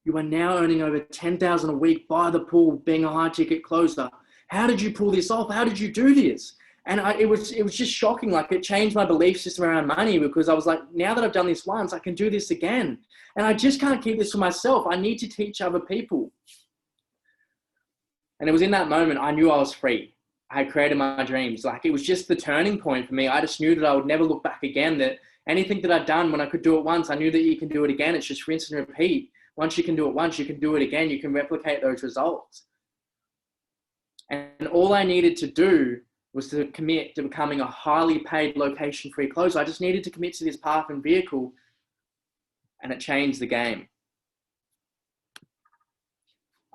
You are now earning over 10,000 a week by the pool, being a high ticket closer. How did you pull this off? How did you do this? And it was just shocking. Like, it changed my belief system around money, because I was like, now that I've done this once, I can do this again. And I just can't keep this for myself. I need to teach other people. And it was in that moment I knew I was free. I had created my dreams. Like, it was just the turning point for me. I just knew that I would never look back again, that anything that I'd done, when I could do it once, I knew that you can do it again. It's just rinse and repeat. Once you can do it once, you can do it again. You can replicate those results. And all I needed to do was to commit to becoming a highly paid location-free closer. I just needed to commit to this path and vehicle, and it changed the game.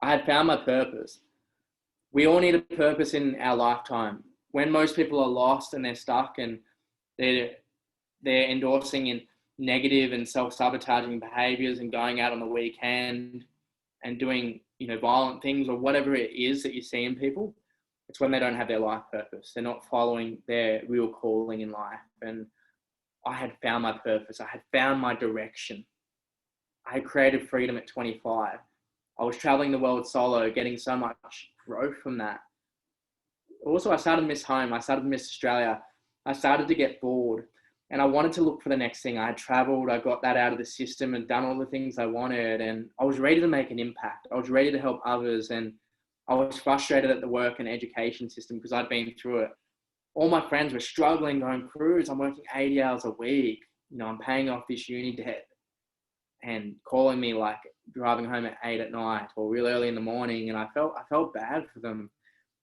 I had found my purpose. We all need a purpose in our lifetime. When most people are lost and they're stuck and they're endorsing in negative and self-sabotaging behaviors and going out on the weekend and doing, violent things or whatever it is that you see in people, it's when they don't have their life purpose. They're not following their real calling in life. And I had found my purpose. I had found my direction. I had created freedom at 25. I was traveling the world solo, getting so much growth from that. Also, I started to miss home. I started to miss Australia. I started to get bored, and I wanted to look for the next thing. I had traveled, I got that out of the system and done all the things I wanted, and I was ready to make an impact. I was ready to help others, and I was frustrated at the work and education system because I'd been through it. All my friends were struggling, going, Kruze, I'm working 80 hours a week. I'm paying off this uni debt, and calling me like, driving home at 8 at night or real early in the morning. And I felt bad for them.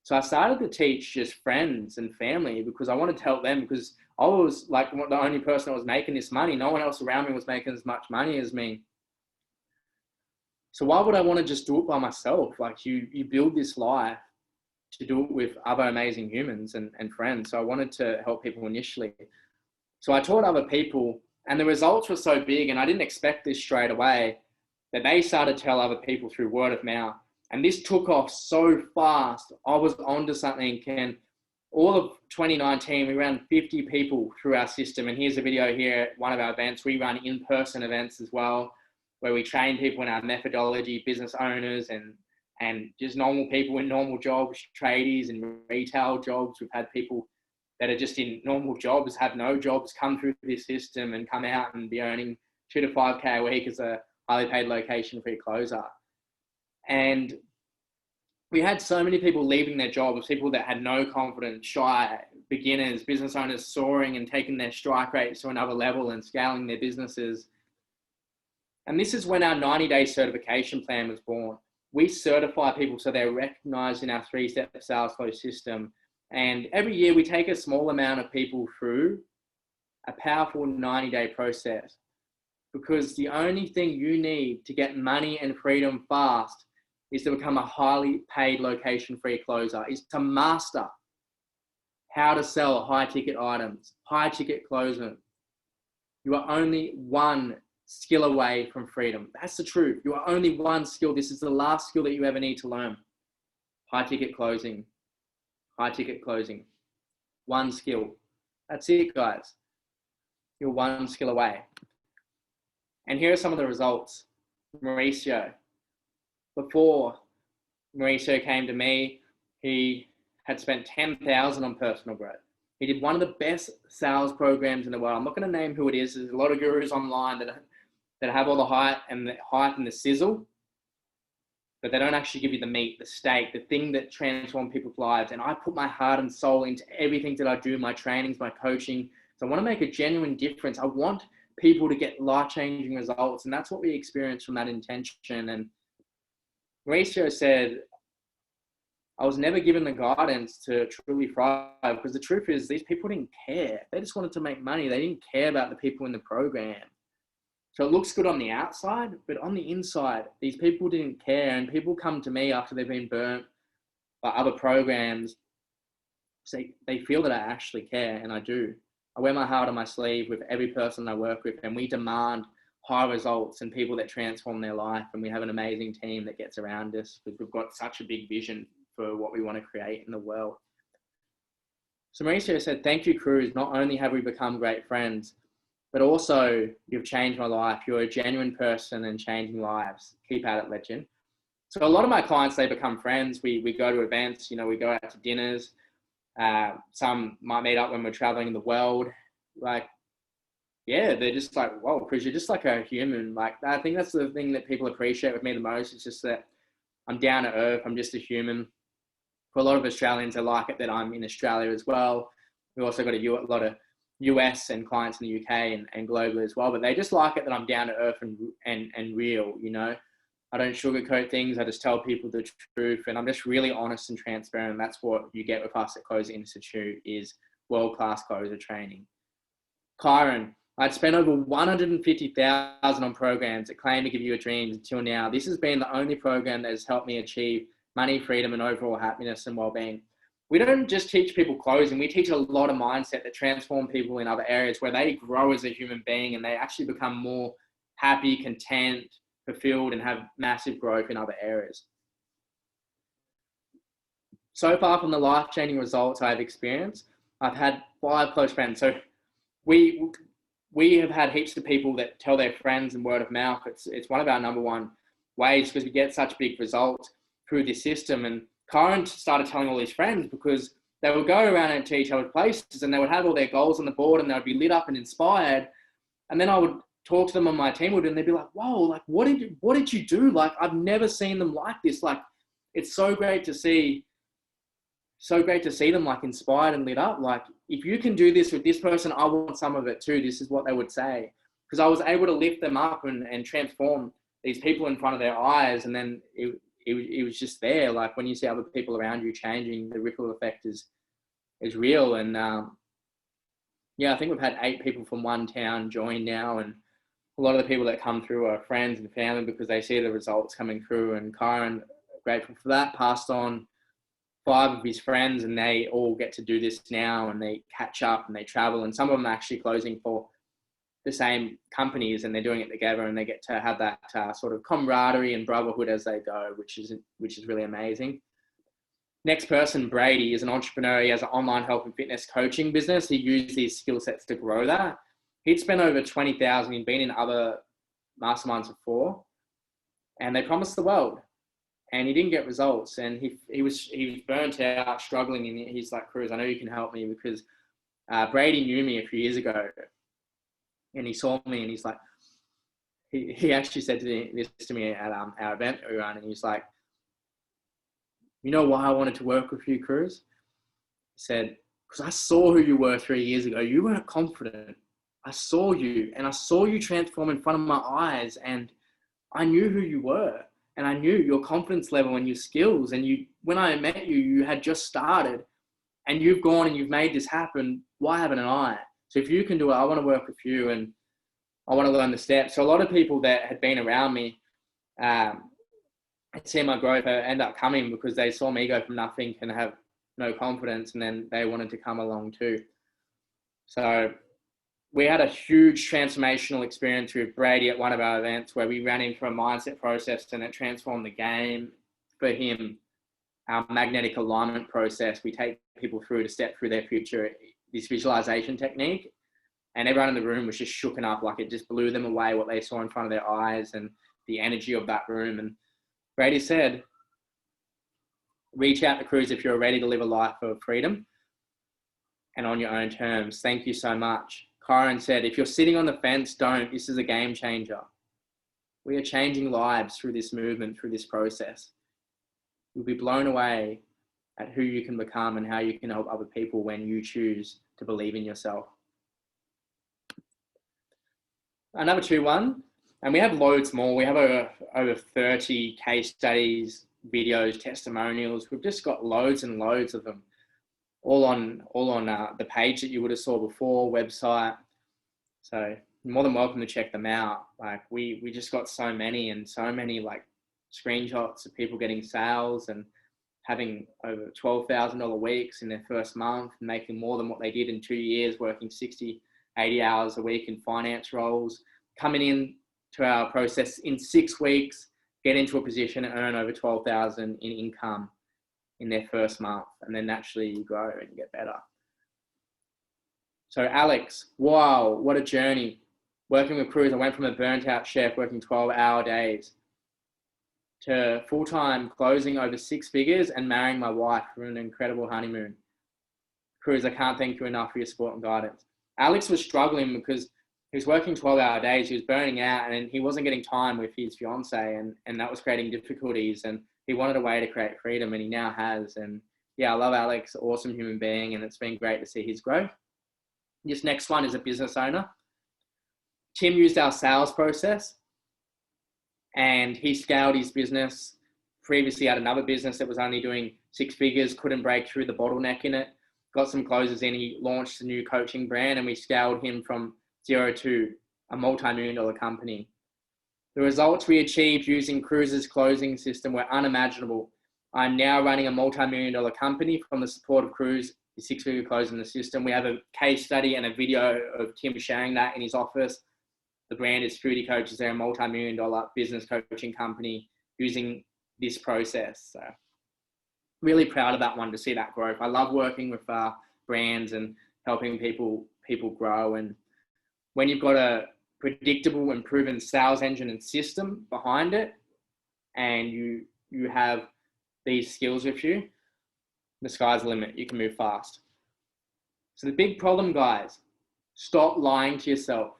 So I started to teach just friends and family because I wanted to help them, because I was like the only person that was making this money. No one else around me was making as much money as me. So why would I want to just do it by myself? Like you build this life to do it with other amazing humans and friends. So I wanted to help people initially. So I taught other people, and the results were so big, and I didn't expect this straight away, that they started to tell other people through word of mouth. And this took off so fast. I was onto something. And all of 2019, we ran 50 people through our system. And here's a video here at one of our events. We run in-person events as well, where we train people in our methodology, business owners and just normal people in normal jobs, tradies and retail jobs. We've had people that are just in normal jobs, have no jobs, come through this system and come out and be earning 2 to 5K a week as a highly paid location-free closer. And we had so many people leaving their jobs, people that had no confidence, shy, beginners, business owners soaring and taking their strike rates to another level and scaling their businesses. And this is when our 90-day certification plan was born. We certify people so they're recognized in our 3-step sales flow system. And every year we take a small amount of people through a powerful 90-day process, because the only thing you need to get money and freedom fast is to become a highly paid location-free closer, is to master how to sell high-ticket items, high-ticket closing. You are only one skill away from freedom. That's the truth. You are only one skill. This is the last skill that you ever need to learn. High-ticket closing. High-ticket closing. One skill. That's it, guys. You're one skill away. And here are some of the results. Mauricio. Before Mauricio came to me, he had spent $10,000 on personal growth. He did one of the best sales programs in the world. I'm not going to name who it is. There's a lot of gurus online that have all the hype and the sizzle, but they don't actually give you the meat, the steak, the thing that transforms people's lives. And I put my heart and soul into everything that I do, my trainings, my coaching. So I want to make a genuine difference. I want people to get life-changing results. And that's what we experience from that intention. And Mauricio said, I was never given the guidance to truly thrive, because the truth is these people didn't care. They just wanted to make money. They didn't care about the people in the program. So it looks good on the outside, but on the inside, these people didn't care. And people come to me after they've been burnt by other programs. So they feel that I actually care, and I do. I wear my heart on my sleeve with every person I work with, and we demand high results and people that transform their life. And we have an amazing team that gets around us, because we've got such a big vision for what we want to create in the world. So Mauricio said, thank you, Kruze. Not only have we become great friends, but also you've changed my life. You're a genuine person and changing lives. Keep at it, legend. So a lot of my clients, they become friends. We go to events, we go out to dinners. Some might meet up when we're traveling in the world. Like, yeah, they're just like, whoa, Kruze, you're just like a human. Like, I think that's the thing that people appreciate with me the most. It's just that I'm down to earth. I'm just a human. For a lot of Australians, they like it that I'm in Australia as well. We've also got a lot of US and clients in the UK and globally as well. But they just like it that I'm down to earth and real, I don't sugarcoat things. I just tell people the truth. And I'm just really honest and transparent. And that's what you get with us at Kruze Institute, is world-class closer training. Kyron, I'd spent over $150,000 on programs that claim to give you a dream until now. This has been the only program that has helped me achieve money, freedom, and overall happiness and well-being. We don't just teach people closing. We teach a lot of mindset that transform people in other areas where they grow as a human being and they actually become more happy, content, fulfilled, and have massive growth in other areas. So far from the life-changing results I've experienced, I've had 5 close friends. So we have had heaps of people that tell their friends and word of mouth. It's one of our number one ways, because we get such big results through this system. And Kyron started telling all his friends, because they would go around to each other's places and they would have all their goals on the board and they would be lit up and inspired. And then I would talk to them on my team and they'd be like, whoa, like, what did you do? Like, I've never seen them like this. Like, it's so great to see them like inspired and lit up. Like, if you can do this with this person, I want some of it too. This is what they would say, because I was able to lift them up and transform these people in front of their eyes, and then it was just there. Like when you see other people around you changing, the ripple effect is real. And yeah, I think we've had 8 people from one town join now, and a lot of the people that come through are friends and family because they see the results coming through. And Kyron, grateful for that, passed on 5 of his friends, and they all get to do this now, and they catch up and they travel, and some of them are actually closing for the same companies, and they're doing it together, and they get to have that sort of camaraderie and brotherhood as they go, which is really amazing. Next person, Brady, is an entrepreneur. He has an online health and fitness coaching business. He used these skill sets to grow that. He'd spent over 20,000. He'd been in other masterminds before, and they promised the world, and he didn't get results. And he was burnt out, struggling. And he's like, Kruze, I know you can help me, because Brady knew me a few years ago, and he saw me, and he's like, he actually said this to me at our event that we ran, and he's like, you know why I wanted to work with you, Kruze? He said, because I saw who you were 3 years ago. You weren't confident. I saw you, and I saw you transform in front of my eyes, and I knew who you were, and I knew your confidence level and your skills. And when I met you, you had just started, and you've gone and you've made this happen. Why haven't I? So if you can do it, I want to work with you, and I want to learn the steps. So a lot of people that had been around me, see my growth, end up coming because they saw me go from nothing and have no confidence, and then they wanted to come along too. So we had a huge transformational experience with Brady at one of our events where we ran him for a mindset process, and it transformed the game for him. Our magnetic alignment process, we take people through to step through their future, this visualization technique, and everyone in the room was just shooken up. Like it just blew them away what they saw in front of their eyes and the energy of that room. And Brady said, reach out to Kruze if you're ready to live a life of freedom and on your own terms. Thank you so much. Kyron said, if you're sitting on the fence, don't. This is a game changer. We are changing lives through this movement, through this process. You'll be blown away at who you can become and how you can help other people when you choose to believe in yourself. Another 2-1. And we have loads more. We have over 30 case studies, videos, testimonials. We've just got loads and loads of them, all on the page that you would have saw before, website. So you're more than welcome to check them out. Like we just got so many like screenshots of people getting sales and having over $12,000 weeks in their first month, and making more than what they did in 2 years, working 60, 80 hours a week in finance roles, coming in to our process in 6 weeks, get into a position and earn over 12,000 in income in their first month. And then naturally you grow and you get better. So Alex, wow, what a journey. Working with Kruze, I went from a burnt out chef working 12-hour days to full-time closing over 6 figures and marrying my wife for an incredible honeymoon. Kruze, I can't thank you enough for your support and guidance. Alex was struggling because he was working 12-hour days, he was burning out, and he wasn't getting time with his fiance, and that was creating difficulties, and he wanted a way to create freedom, and he now has. And yeah, I love Alex, awesome human being, and it's been great to see his growth. This next one is a business owner. Tim used our sales process, and he scaled his business. Previously had another business that was only doing 6 figures, couldn't break through the bottleneck in it, got some closes in, he launched a new coaching brand, and we scaled him from 0 to a multi-million-dollar company. The results we achieved using Kruze's closing system were unimaginable. I'm now running a multi-million-dollar company from the support of Kruze, the 6-figure closing the system. We have a case study and a video of Tim sharing that in his office. The brand is Foodie Coaches. They're a multi-million-dollar business coaching company using this process. So really proud of that one, to see that growth. I love working with brands and helping people grow. And when you've got a predictable and proven sales engine and system behind it, and you have these skills with you, the sky's the limit. You can move fast. So the big problem, guys, stop lying to yourself.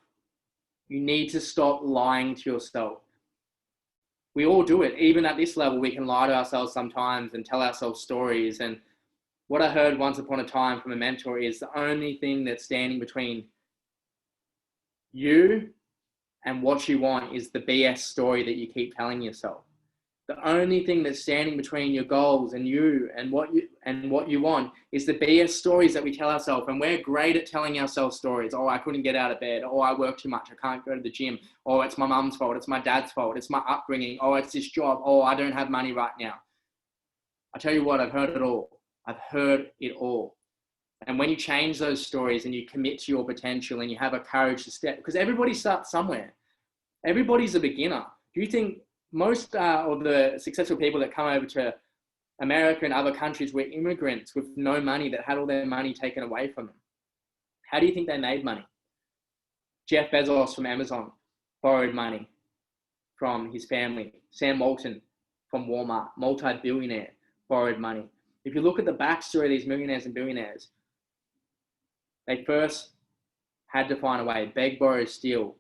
You need to stop lying to yourself. We all do it. Even at this level, we can lie to ourselves sometimes and tell ourselves stories. And what I heard once upon a time from a mentor is the only thing that's standing between you and what you want is the BS story that you keep telling yourself. The only thing that's standing between your goals and you and what you want is the BS stories that we tell ourselves. And we're great at telling ourselves stories. Oh, I couldn't get out of bed. Oh, I work too much. I can't go to the gym. Oh, it's my mum's fault. It's my dad's fault. It's my upbringing. Oh, it's this job. Oh, I don't have money right now. I tell you what, I've heard it all. I've heard it all. And when you change those stories and you commit to your potential and you have a courage to step, because everybody starts somewhere. Everybody's a beginner. Do you think most of the successful people that come over to America and other countries were immigrants with no money that had all their money taken away from them? How do you think they made money? Jeff Bezos from Amazon borrowed money from his family. Sam Walton from Walmart, multi-billionaire, borrowed money. If you look at the backstory of these millionaires and billionaires, they first had to find a way, beg, borrow, steal,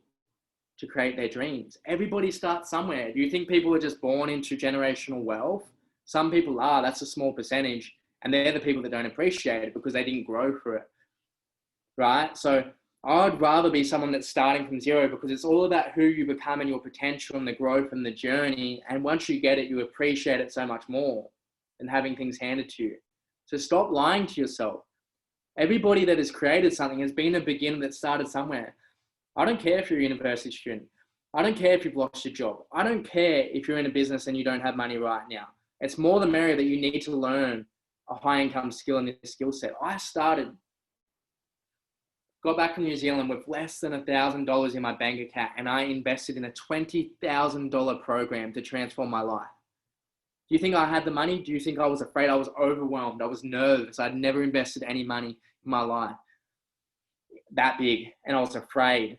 to create their dreams. Everybody starts somewhere. Do you think people are just born into generational wealth? Some people are, that's a small percentage, and they're the people that don't appreciate it because they didn't grow through it, right? So I'd rather be someone that's starting from zero, because it's all about who you become and your potential and the growth and the journey. And once you get it, you appreciate it so much more than having things handed to you. So stop lying to yourself. Everybody that has created something has been a beginner that started somewhere. I don't care if you're a university student. I don't care if you've lost your job. I don't care if you're in a business and you don't have money right now. It's more the merrier that you need to learn a high income skill and this skill set. I got back from New Zealand with less than $1,000 in my bank account, and I invested in a $20,000 program to transform my life. Do you think I had the money? Do you think I was afraid? I was overwhelmed. I was nervous. I'd never invested any money in my life that big, and I was afraid.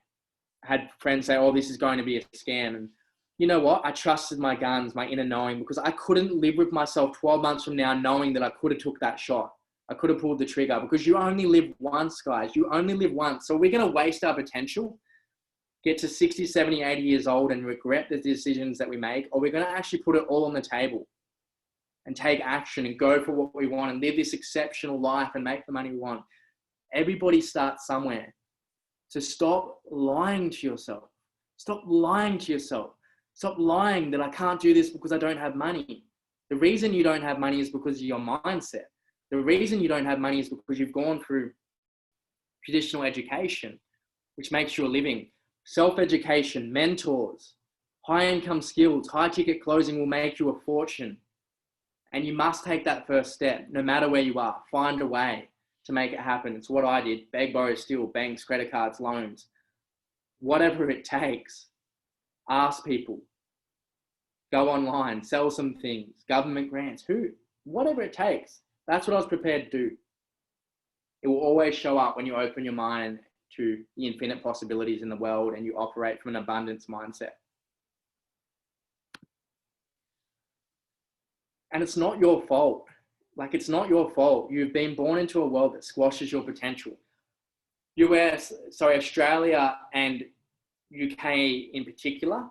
I had friends say, oh, this is going to be a scam. And you know what? I trusted my guns, my inner knowing, because I couldn't live with myself 12 months from now knowing that I could have took that shot. I could have pulled the trigger, because you only live once, guys. You only live once. So we're going to waste our potential, get to 60, 70, 80 years old and regret the decisions that we make, or we're going to actually put it all on the table and take action and go for what we want and live this exceptional life and make the money we want. Everybody starts somewhere. So stop lying to yourself. Stop lying to yourself. Stop lying that I can't do this because I don't have money. The reason you don't have money is because of your mindset. The reason you don't have money is because you've gone through traditional education, which makes you a living. Self-education, mentors, high-income skills, high-ticket closing will make you a fortune. And you must take that first step, no matter where you are. Find a way to make it happen. It's what I did. Beg, borrow, steal, banks, credit cards, loans. Whatever it takes. Ask people. Go online. Sell some things. Government grants. Whatever it takes. That's what I was prepared to do. It will always show up when you open your mind to the infinite possibilities in the world and you operate from an abundance mindset. And it's not your fault. It's not your fault. You've been born into a world that squashes your potential. Australia and UK in particular,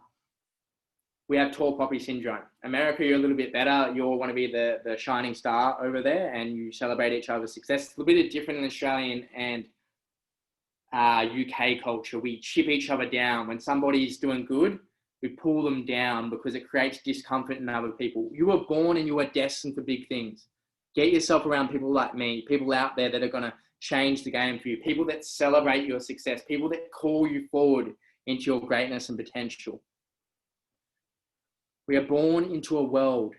we have tall poppy syndrome. America, you're a little bit better. You all want to be the shining star over there and you celebrate each other's success. It's a little bit different in Australian and UK culture. We chip each other down. When somebody's doing good, we pull them down because it creates discomfort in other people. You were born and you are destined for big things. Get yourself around people like me, people out there that are going to change the game for you, people that celebrate your success, people that call you forward into your greatness and potential. We are born into a world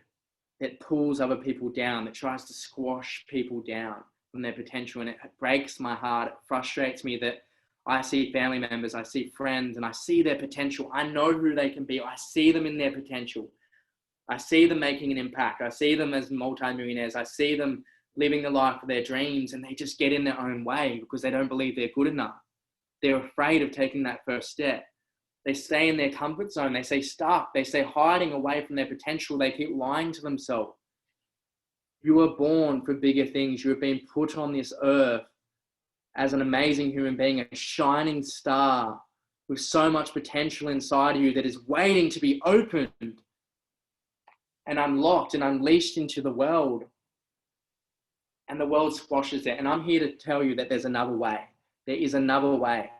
that pulls other people down, that tries to squash people down from their potential. And it breaks my heart. It frustrates me that I see family members, I see friends, and I see their potential. I know who they can be. I see them in their potential. I see them making an impact. I see them as multimillionaires. I see them living the life of their dreams, and they just get in their own way because they don't believe they're good enough. They're afraid of taking that first step. They stay in their comfort zone. They stay stuck. They stay hiding away from their potential. They keep lying to themselves. You were born for bigger things. You have been put on this earth as an amazing human being, a shining star with so much potential inside of you that is waiting to be opened and unlocked and unleashed into the world. And the world squashes it. And I'm here to tell you that there's another way. There is another way.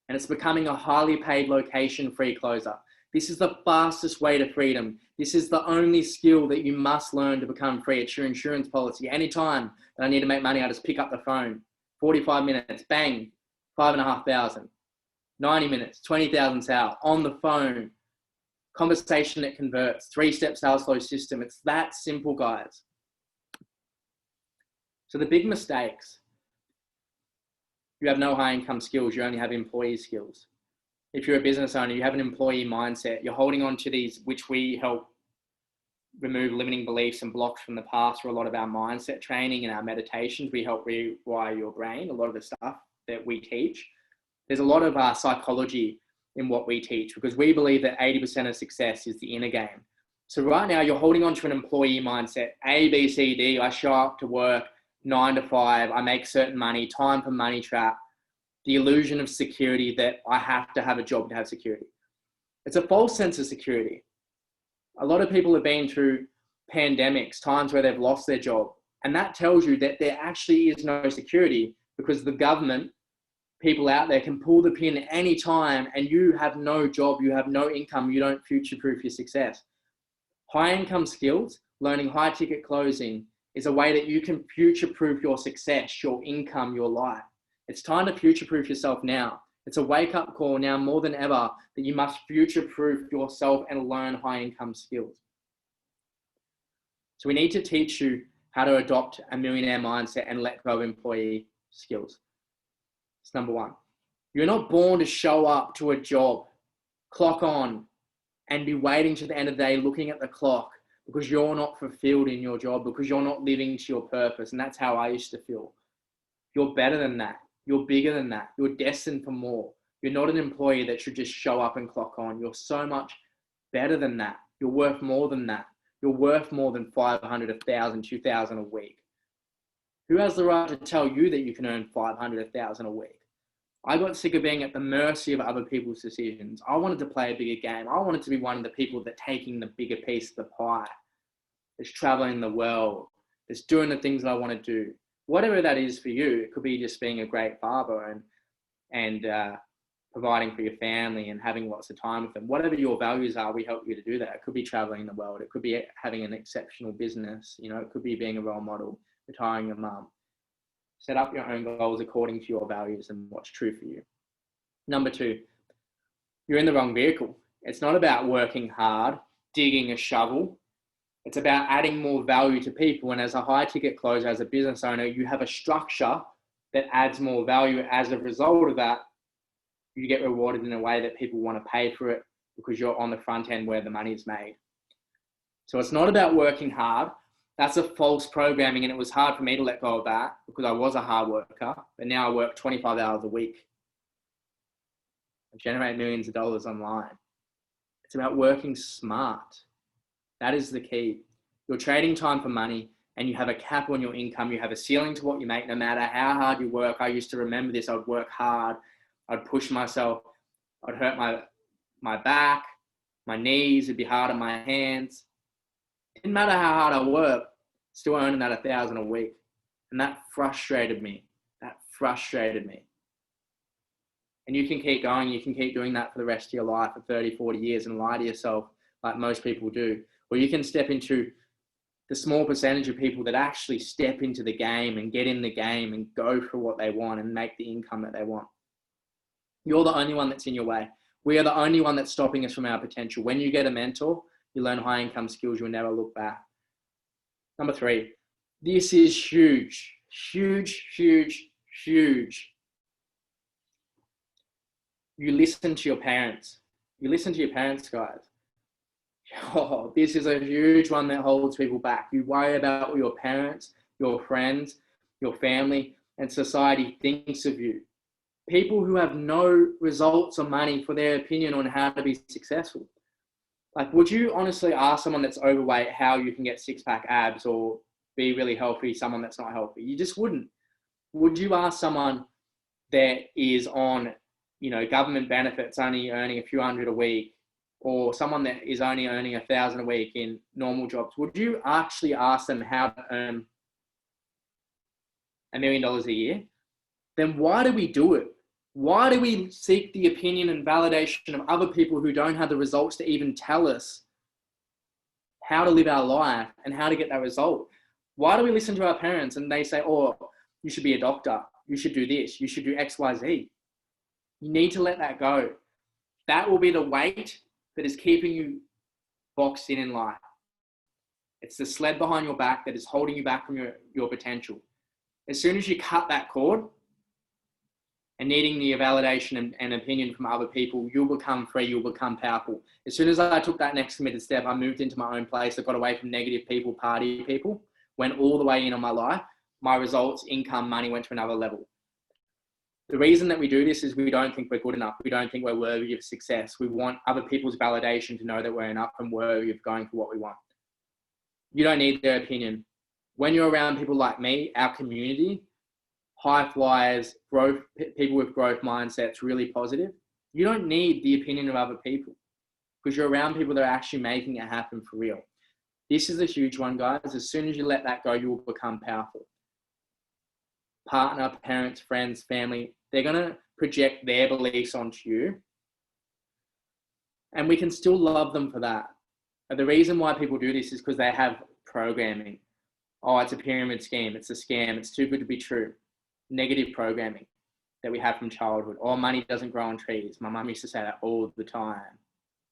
and it's becoming a highly paid location-free closer. This is the fastest way to freedom. This is the only skill that you must learn to become free. It's your insurance policy. Anytime that I need to make money, I just pick up the phone. 45 minutes, bang, 5,500. 90 minutes, 20,000 sale on the phone. Conversation that converts. 3-step sales flow system. It's that simple, guys. So the big mistakes. You have no high income skills. You only have employee skills. If you're a business owner, you have an employee mindset. You're holding on to these, which we help remove limiting beliefs and blocks from the past through a lot of our mindset training and our meditations. We help rewire your brain, a lot of the stuff that we teach. There's a lot of psychology in what we teach because we believe that 80% of success is the inner game. So right now you're holding on to an employee mindset, A, B, C, D. I show up to work 9 to 5. I make certain money, time for money trap. The illusion of security that I have to have a job to have security. It's a false sense of security. A lot of people have been through pandemics, times where they've lost their job. And that tells you that there actually is no security because the government, people out there can pull the pin anytime and you have no job, you have no income, you don't future-proof your success. High income skills, learning high ticket closing is a way that you can future-proof your success, your income, your life. It's time to future-proof yourself now. It's a wake-up call now more than ever that you must future-proof yourself and learn high-income skills. So we need to teach you how to adopt a millionaire mindset and let go of employee skills. It's number one. You're not born to show up to a job, clock on, and be waiting to the end of the day looking at the clock because you're not fulfilled in your job, because you're not living to your purpose. And that's how I used to feel. You're better than that. You're bigger than that. You're destined for more. You're not an employee that should just show up and clock on. You're so much better than that. You're worth more than that. You're worth more than 500, 1,000, 2,000 a week. Who has the right to tell you that you can earn 500, 1,000 a week? I got sick of being at the mercy of other people's decisions. I wanted to play a bigger game. I wanted to be one of the people that taking the bigger piece of the pie. That's traveling the world. That's doing the things that I want to do. Whatever that is for you, it could be just being a great father and providing for your family and having lots of time with them. Whatever your values are, we help you to do that. It could be traveling the world. It could be having an exceptional business. You know, it could be being a role model, retiring your mum. Set up your own goals according to your values and what's true for you. Number 2, you're in the wrong vehicle. It's not about working hard, digging a shovel. It's about adding more value to people. And as a high ticket closer, as a business owner, you have a structure that adds more value. As a result of that, you get rewarded in a way that people want to pay for it because you're on the front end where the money is made. So it's not about working hard. That's a false programming. And it was hard for me to let go of that because I was a hard worker, but now I work 25 hours a week. I generate millions of dollars online. It's about working smart. That is the key. You're trading time for money and you have a cap on your income. You have a ceiling to what you make no matter how hard you work. I used to remember this. I'd work hard. I'd push myself. I'd hurt my back, my knees. It'd be hard on my hands. It didn't matter how hard I worked, still earning that 1,000 a week. And that frustrated me. And you can keep going. You can keep doing that for the rest of your life for 30, 40 years and lie to yourself like most people do. Or you can step into the small percentage of people that actually step into the game and get in the game and go for what they want and make the income that they want. You're the only one that's in your way. We are the only one that's stopping us from our potential. When you get a mentor, you learn high income skills, you'll never look back. Number 3, this is huge. You listen to your parents. Guys. Oh, this is a huge one that holds people back. You worry about what your parents, your friends, your family, and society thinks of you. People who have no results or money for their opinion on how to be successful. Like, would you honestly ask someone that's overweight how you can get 6-pack abs or be really healthy, someone that's not healthy? You just wouldn't. Would you ask someone that is on, government benefits, only earning a few hundred a week, or someone that is only earning 1,000 a week in normal jobs, would you actually ask them how to earn $1 million a year? Then why do we do it? Why do we seek the opinion and validation of other people who don't have the results to even tell us how to live our life and how to get that result? Why do we listen to our parents and they say, oh, you should be a doctor, you should do this, you should do X, Y, Z? You need to let that go. That will be the weight that is keeping you boxed in life. It's the sled behind your back that is holding you back from your potential. As soon as you cut that cord and needing the validation and opinion from other people, you'll become free, you'll become powerful. As soon as I took that next committed step, I moved into my own place. I got away from negative people, party people, went all the way in on my life. My results, income, money went to another level. The reason that we do this is we don't think we're good enough. We don't think we're worthy of success. We want other people's validation to know that we're enough and worthy of going for what we want. You don't need their opinion. When you're around people like me, our community, high flyers, growth, people with growth mindsets, really positive, you don't need the opinion of other people because you're around people that are actually making it happen for real. This is a huge one, guys. As soon as you let that go, you will become powerful. Partner, parents, friends, family, they're going to project their beliefs onto you. And we can still love them for that. But the reason why people do this is because they have programming. Oh, it's a pyramid scheme. It's a scam. It's too good to be true. Negative programming that we have from childhood. Oh, money doesn't grow on trees. My mum used to say that all the time.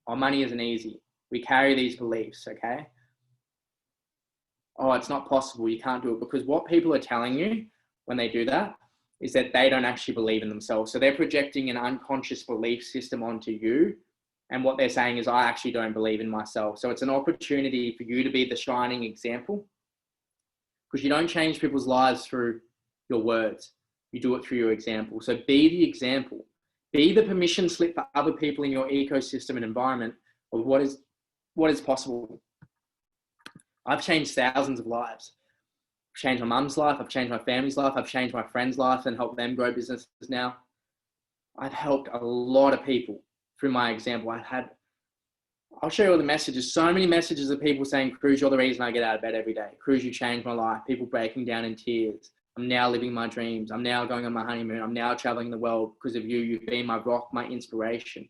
Oh, money isn't easy. We carry these beliefs, okay? Oh, it's not possible. You can't do it. Because what people are telling you when they do that is that they don't actually believe in themselves. So they're projecting an unconscious belief system onto you. And what they're saying is, I actually don't believe in myself. So it's an opportunity for you to be the shining example, because you don't change people's lives through your words. You do it through your example. So be the example. Be the permission slip for other people in your ecosystem and environment of what is possible. I've changed thousands of lives. I've changed my mum's life. I've changed my family's life. I've changed my friends' life and helped them grow businesses now. I've helped a lot of people through my example. I'll show you all the messages. So many messages of people saying, Kruze, you're the reason I get out of bed every day. Kruze, you changed my life. People breaking down in tears. I'm now living my dreams. I'm now going on my honeymoon. I'm now traveling the world because of you. You've been my rock, my inspiration.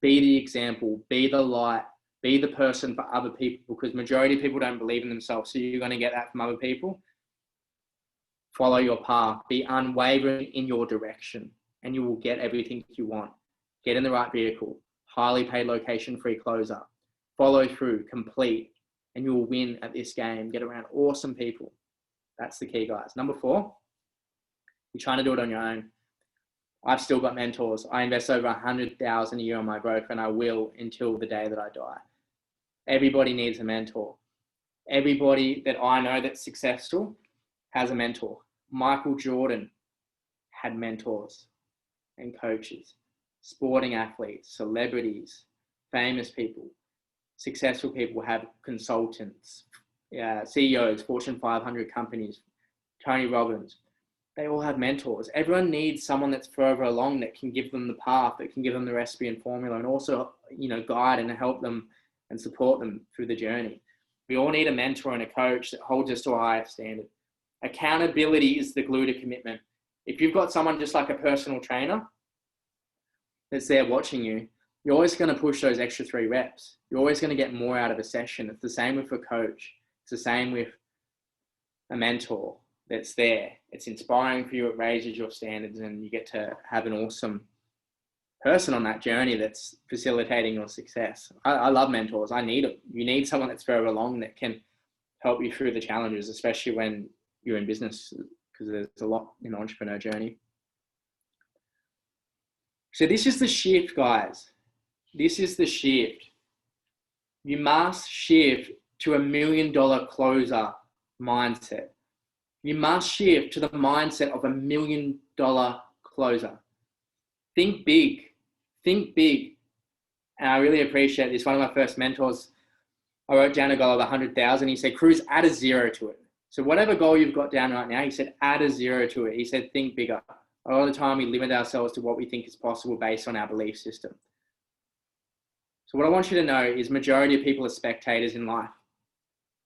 Be the example. Be the light. Be the person for other people, because majority of people don't believe in themselves. So you're going to get that from other people. Follow your path. Be unwavering in your direction, and you will get everything you want. Get in the right vehicle. Highly paid location-free closer. Follow through, complete, and you will win at this game. Get around awesome people. That's the key, guys. Number 4, you're trying to do it on your own. I've still got mentors. I invest over $100,000 a year on my growth, and I will until the day that I die. Everybody needs a mentor. Everybody that I know that's successful has a mentor. Michael Jordan had mentors and coaches. Sporting athletes, celebrities, famous people, successful people have consultants, CEOs, Fortune 500 companies, Tony Robbins. They all have mentors. Everyone needs someone that's further along that can give them the path, that can give them the recipe and formula, and also, guide and help them and support them through the journey. We all need a mentor and a coach that holds us to a higher standard. Accountability is the glue to commitment. If you've got someone just like a personal trainer that's there watching you, you're always going to push those extra 3 reps. You're always going to get more out of a session. It's the same with a coach. It's the same with a mentor that's there. It's inspiring for you. It raises your standards, and you get to have an awesome person on that journey that's facilitating your success. I love mentors. I need it. You need someone that's further along that can help you through the challenges, especially when you're in business, because there's a lot in the entrepreneur journey. So this is the shift, guys. This is the shift. You must shift to $1 million closer mindset. You must shift to the mindset of $1 million closer. Think big. Think big. And I really appreciate this. One of my first mentors, I wrote down a goal of 100,000. He said, Kruze, add a 0 to it. So whatever goal you've got down right now, he said, add a 0 to it. He said, think bigger. A lot of the time we limit ourselves to what we think is possible based on our belief system. So what I want you to know is majority of people are spectators in life.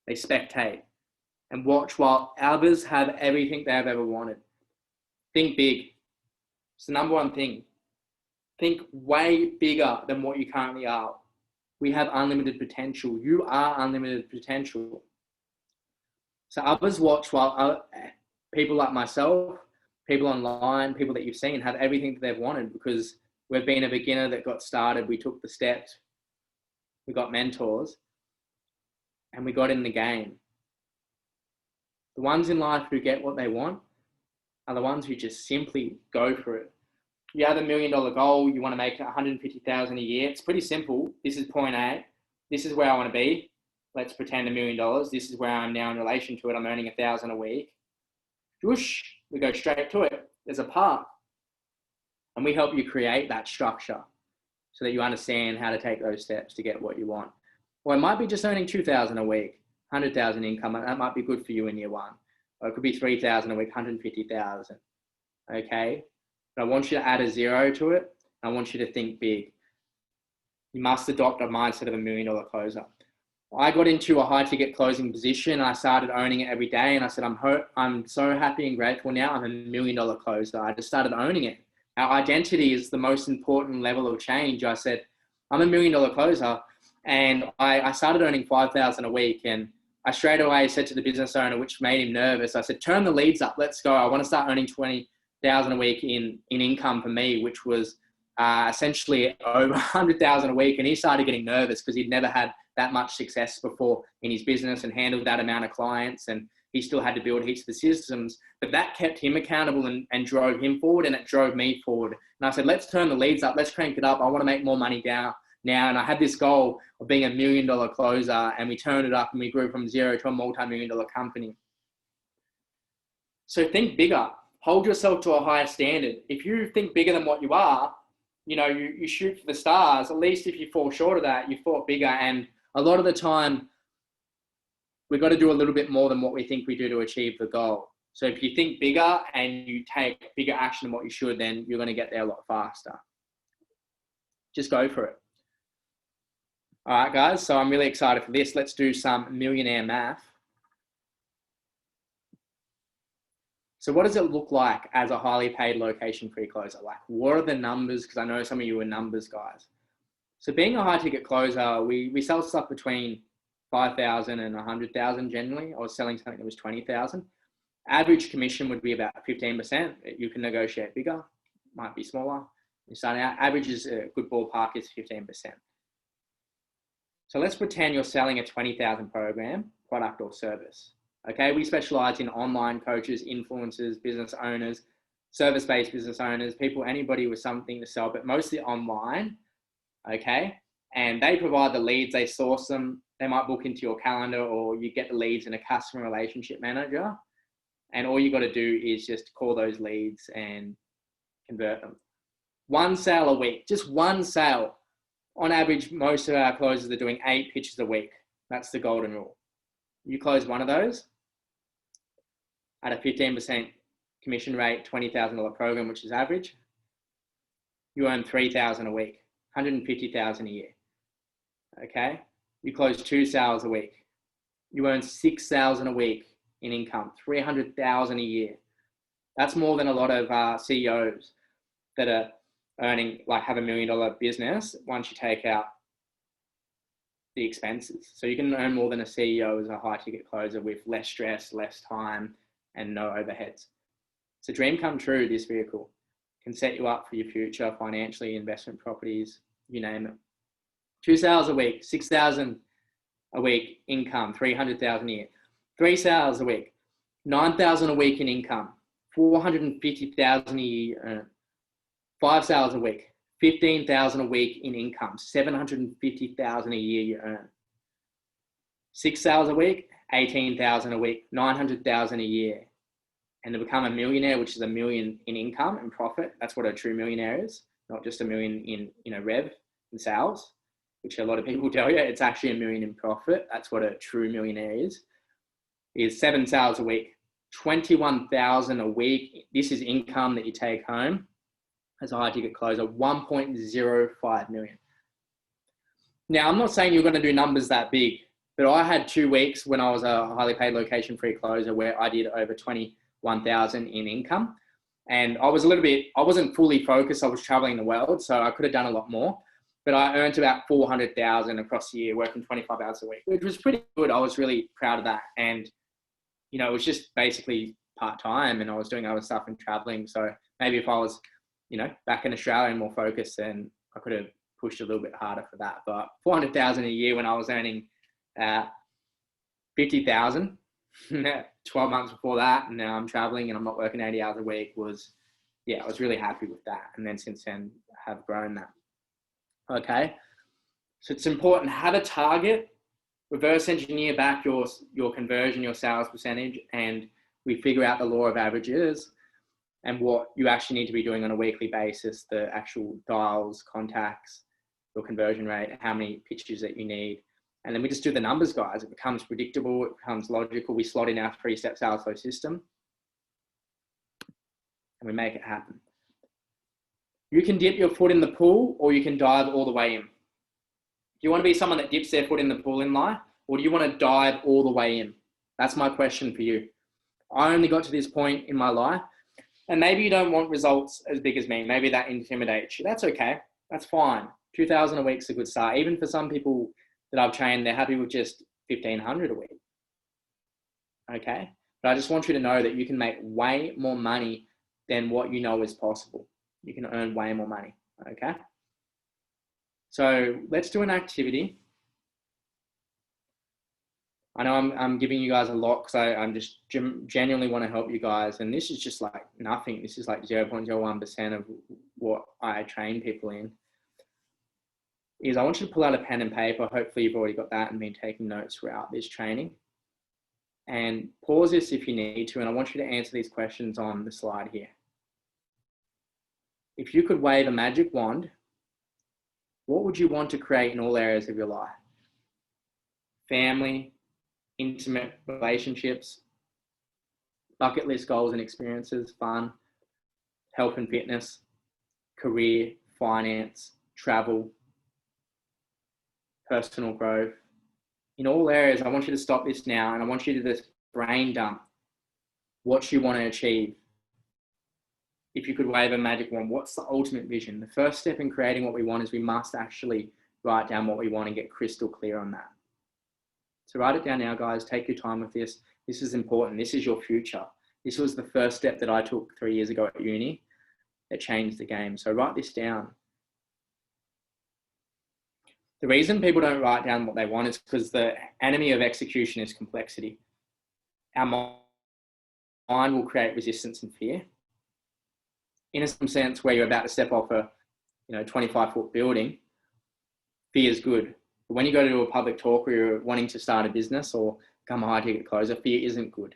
They spectate and watch while others have everything they have ever wanted. Think big. It's the number one thing. Think way bigger than what you currently are. We have unlimited potential. You are unlimited potential. So others watch while people like myself, people online, people that you've seen have everything that they've wanted because we've been a beginner that got started. We took the steps. We got mentors and we got in the game. The ones in life who get what they want are the ones who just simply go for it. You have $1 million goal. You want to make 150,000 a year. It's pretty simple. This is point A. This is where I want to be. Let's pretend $1 million. This is where I'm now in relation to it. I'm earning 1,000 a week. Whoosh, we go straight to it. There's a path. And we help you create that structure so that you understand how to take those steps to get what you want. Or it might be just earning 2,000 a week, 100,000 income. That might be good for you in year one. Or it could be 3,000 a week, 150,000. Okay? But I want you to add a zero to it. I want you to think big. You must adopt a mindset of $1 million closer. I got into a high ticket closing position and I started owning it every day. And I said, I'm so happy and grateful now. I'm $1 million closer. I just started owning it. Our identity is the most important level of change. I said, I'm $1 million closer. And I started earning 5,000 a week. And I straight away said to the business owner, which made him nervous, I said, turn the leads up. Let's go. I want to start earning 20,000 a week in income for me, which was essentially over 100,000 a week. And he started getting nervous because he'd never had that much success before in his business and handled that amount of clients. And he still had to build heaps of the systems, but that kept him accountable and drove him forward, and it drove me forward. And I said, let's turn the leads up. Let's crank it up. I want to make more money now. And I had this goal of being $1 million closer, and we turned it up and we grew from zero to a multi-million-dollar company. So think bigger. Hold yourself to a higher standard. If you think bigger than what you are, you shoot for the stars. At least if you fall short of that, you thought bigger. And a lot of the time, we've got to do a little bit more than what we think we do to achieve the goal. So if you think bigger and you take bigger action than what you should, then you're going to get there a lot faster. Just go for it. All right, guys. So I'm really excited for this. Let's do some millionaire math. So what does it look like as a highly paid location-free closer? Like, what are the numbers? Because I know some of you are numbers guys. So being a high ticket closer, we sell stuff between 5,000 and 100,000 generally. I was selling something that was 20,000. Average commission would be about 15%. You can negotiate bigger, might be smaller. You're starting out. Average is a good ballpark is 15%. So let's pretend you're selling a 20,000 program, product or service. Okay, we specialize in online coaches, influencers, business owners, service-based business owners, anybody with something to sell, but mostly online. Okay, and they provide the leads, they source them, they might book into your calendar, or you get the leads in a customer relationship manager. And all you got to do is just call those leads and convert them. One sale a week, just one sale. On average, most of our closers are doing 8 pitches a week. That's the golden rule. You close one of those at a 15% commission rate, $20,000 program, which is average, you earn $3,000 a week, $150,000 a year. Okay, you close 2 sales a week, you earn $6,000 a week in income, $300,000 a year. That's more than a lot of CEOs that are earning, like, have $1 million business once you take out the expenses. So you can earn more than a CEO as a high ticket closer with less stress, less time, and no overheads. It's a dream come true. This vehicle can set you up for your future financially, investment properties, you name it. 2 sales a week, 6,000 a week income, 300,000 a year. 3 sales a week, 9,000 a week in income, 450,000 a year earned. 5 sales a week, 15,000 a week in income, 750,000 a year you earn. 6 sales a week, 18,000 a week, 900,000 a year. And to become a millionaire, which is $1 million in income and profit, that's what a true millionaire is, not just $1 million in rev and sales, which a lot of people tell you. It's actually $1 million in profit. That's what a true millionaire is 7 sales a week, 21,000 a week. This is income that you take home as a high ticket closer, 1.05 million. Now, I'm not saying you're going to do numbers that big, but I had 2 weeks when I was a highly paid location free closer where I did over 21,000 in income. And I wasn't fully focused. I was traveling the world, so I could have done a lot more. But I earned about 400,000 across the year, working 25 hours a week, which was pretty good. I was really proud of that. And, you know, it was just basically part-time, and I was doing other stuff and traveling. So maybe if I was, you know, back in Australia and more focused, then I could have pushed a little bit harder for that. But 400,000 a year when I was earning 50,000 12 months before that, and now I'm traveling and I'm not working 80 hours a week, I was really happy with that. And then since then have grown that. Okay, so it's important, have a target, reverse engineer back your conversion, your sales percentage, and we figure out the law of averages and what you actually need to be doing on a weekly basis, the actual dials, contacts, your conversion rate, how many pitches that you need. And then we just do the numbers, guys. It becomes predictable, it becomes logical. We slot in our 3-step sales flow system and we make it happen. You can dip your foot in the pool or you can dive all the way in. Do you want to be someone that dips their foot in the pool in life, or do you want to dive all the way in? That's my question for you. I only got to this point in my life, and maybe you don't want results as big as me. Maybe that intimidates you. That's okay. That's fine. 2,000 a week is a good start. Even for some people that I've trained, they're happy with just 1,500 a week. Okay? But I just want you to know that you can make way more money than what you know is possible. You can earn way more money. Okay? So let's do an activity. I know I'm giving you guys a lot because I'm just genuinely want to help you guys. And this is just like nothing. This is like 0.01% of what I train people in. Is I want you to pull out a pen and paper. Hopefully you've already got that and been taking notes throughout this training. And pause this if you need to. And I want you to answer these questions on the slide here. If you could wave a magic wand, what would you want to create in all areas of your life? Family, intimate relationships, bucket list goals and experiences, fun, health and fitness, career, finance, travel, personal growth. In all areas, I want you to stop this now and I want you to just brain dump what you want to achieve. If you could wave a magic wand, what's the ultimate vision? The first step in creating what we want is we must actually write down what we want and get crystal clear on that. So write it down now, guys. Take your time with this. This is important. This is your future. This was the first step that I took 3 years ago at uni that changed the game. So write this down. The reason people don't write down what they want is because the enemy of execution is complexity. Our mind will create resistance and fear. In a sense where you're about to step off a 25-foot building, fear is good. But when you go to do a public talk or you're wanting to start a business or become a high-ticket closer, fear isn't good.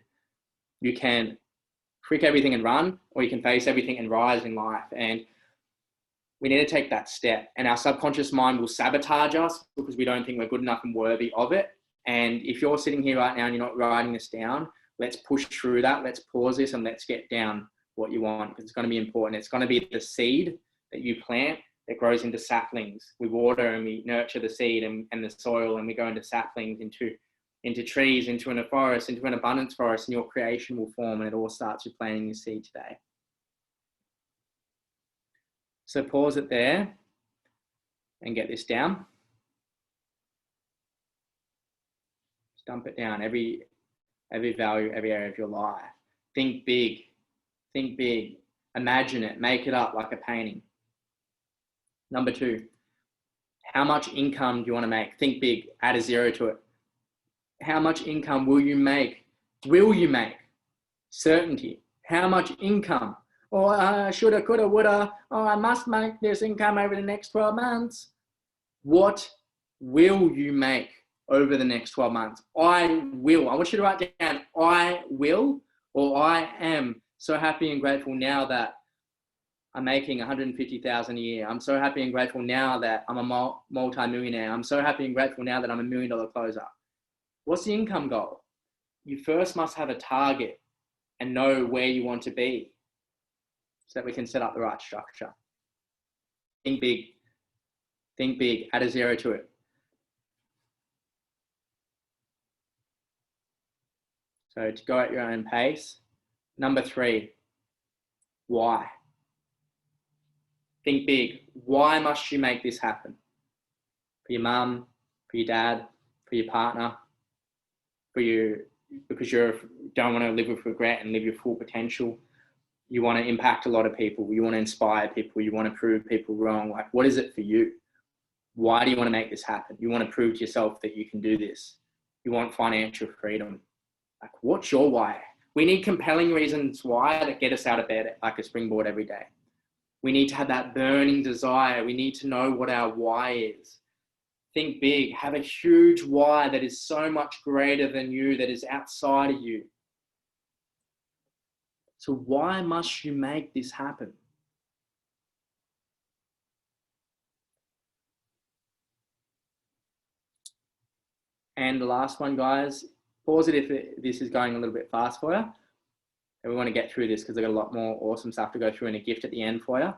You can freak everything and run, or you can face everything and rise in life. And we need to take that step. And our subconscious mind will sabotage us because we don't think we're good enough and worthy of it. And if you're sitting here right now and you're not writing this down, let's push through that. Let's pause this and let's get down what you want, because it's going to be important. It's going to be the seed that you plant that grows into saplings. We water and we nurture the seed and the soil, and we go into saplings, into trees, into a forest, into an abundance forest, and your creation will form, and it all starts with planting your seed today. So pause it there and get this down. Just dump it down, every value, every area of your life. Think big. Think big. Imagine it. Make it up like a painting. Number 2, how much income do you want to make? Think big. Add a 0 to it. How much income will you make? Will you make? Certainty. How much income? Or shoulda, coulda, woulda. Oh, I must make this income over the next 12 months. What will you make over the next 12 months? I will. I want you to write down I will, or I am so happy and grateful now that I'm making 150,000 a year. I'm so happy and grateful now that I'm a multi-millionaire. I'm so happy and grateful now that I'm $1 million closer. What's the income goal? You first must have a target and know where you want to be so that we can set up the right structure. Think big. Think big. Add a 0 to it. So to go at your own pace. Number 3, Why? Think big. Why must you make this happen? For your mum, for your dad, for your partner, because you don't want to live with regret and live your full potential. You want to impact a lot of people. You want to inspire people. You want to prove people wrong. Like, what is it for you? Why do you want to make this happen? You want to prove to yourself that you can do this. You want financial freedom. Like, what's your why? We need compelling reasons why that get us out of bed like a springboard every day. We need to have that burning desire. We need to know what our why is. Think big. Have a huge why that is so much greater than you, that is outside of you. So why must you make this happen? And the last one, guys, pause it if this is going a little bit fast for you. And we want to get through this because I've got a lot more awesome stuff to go through and a gift at the end for you.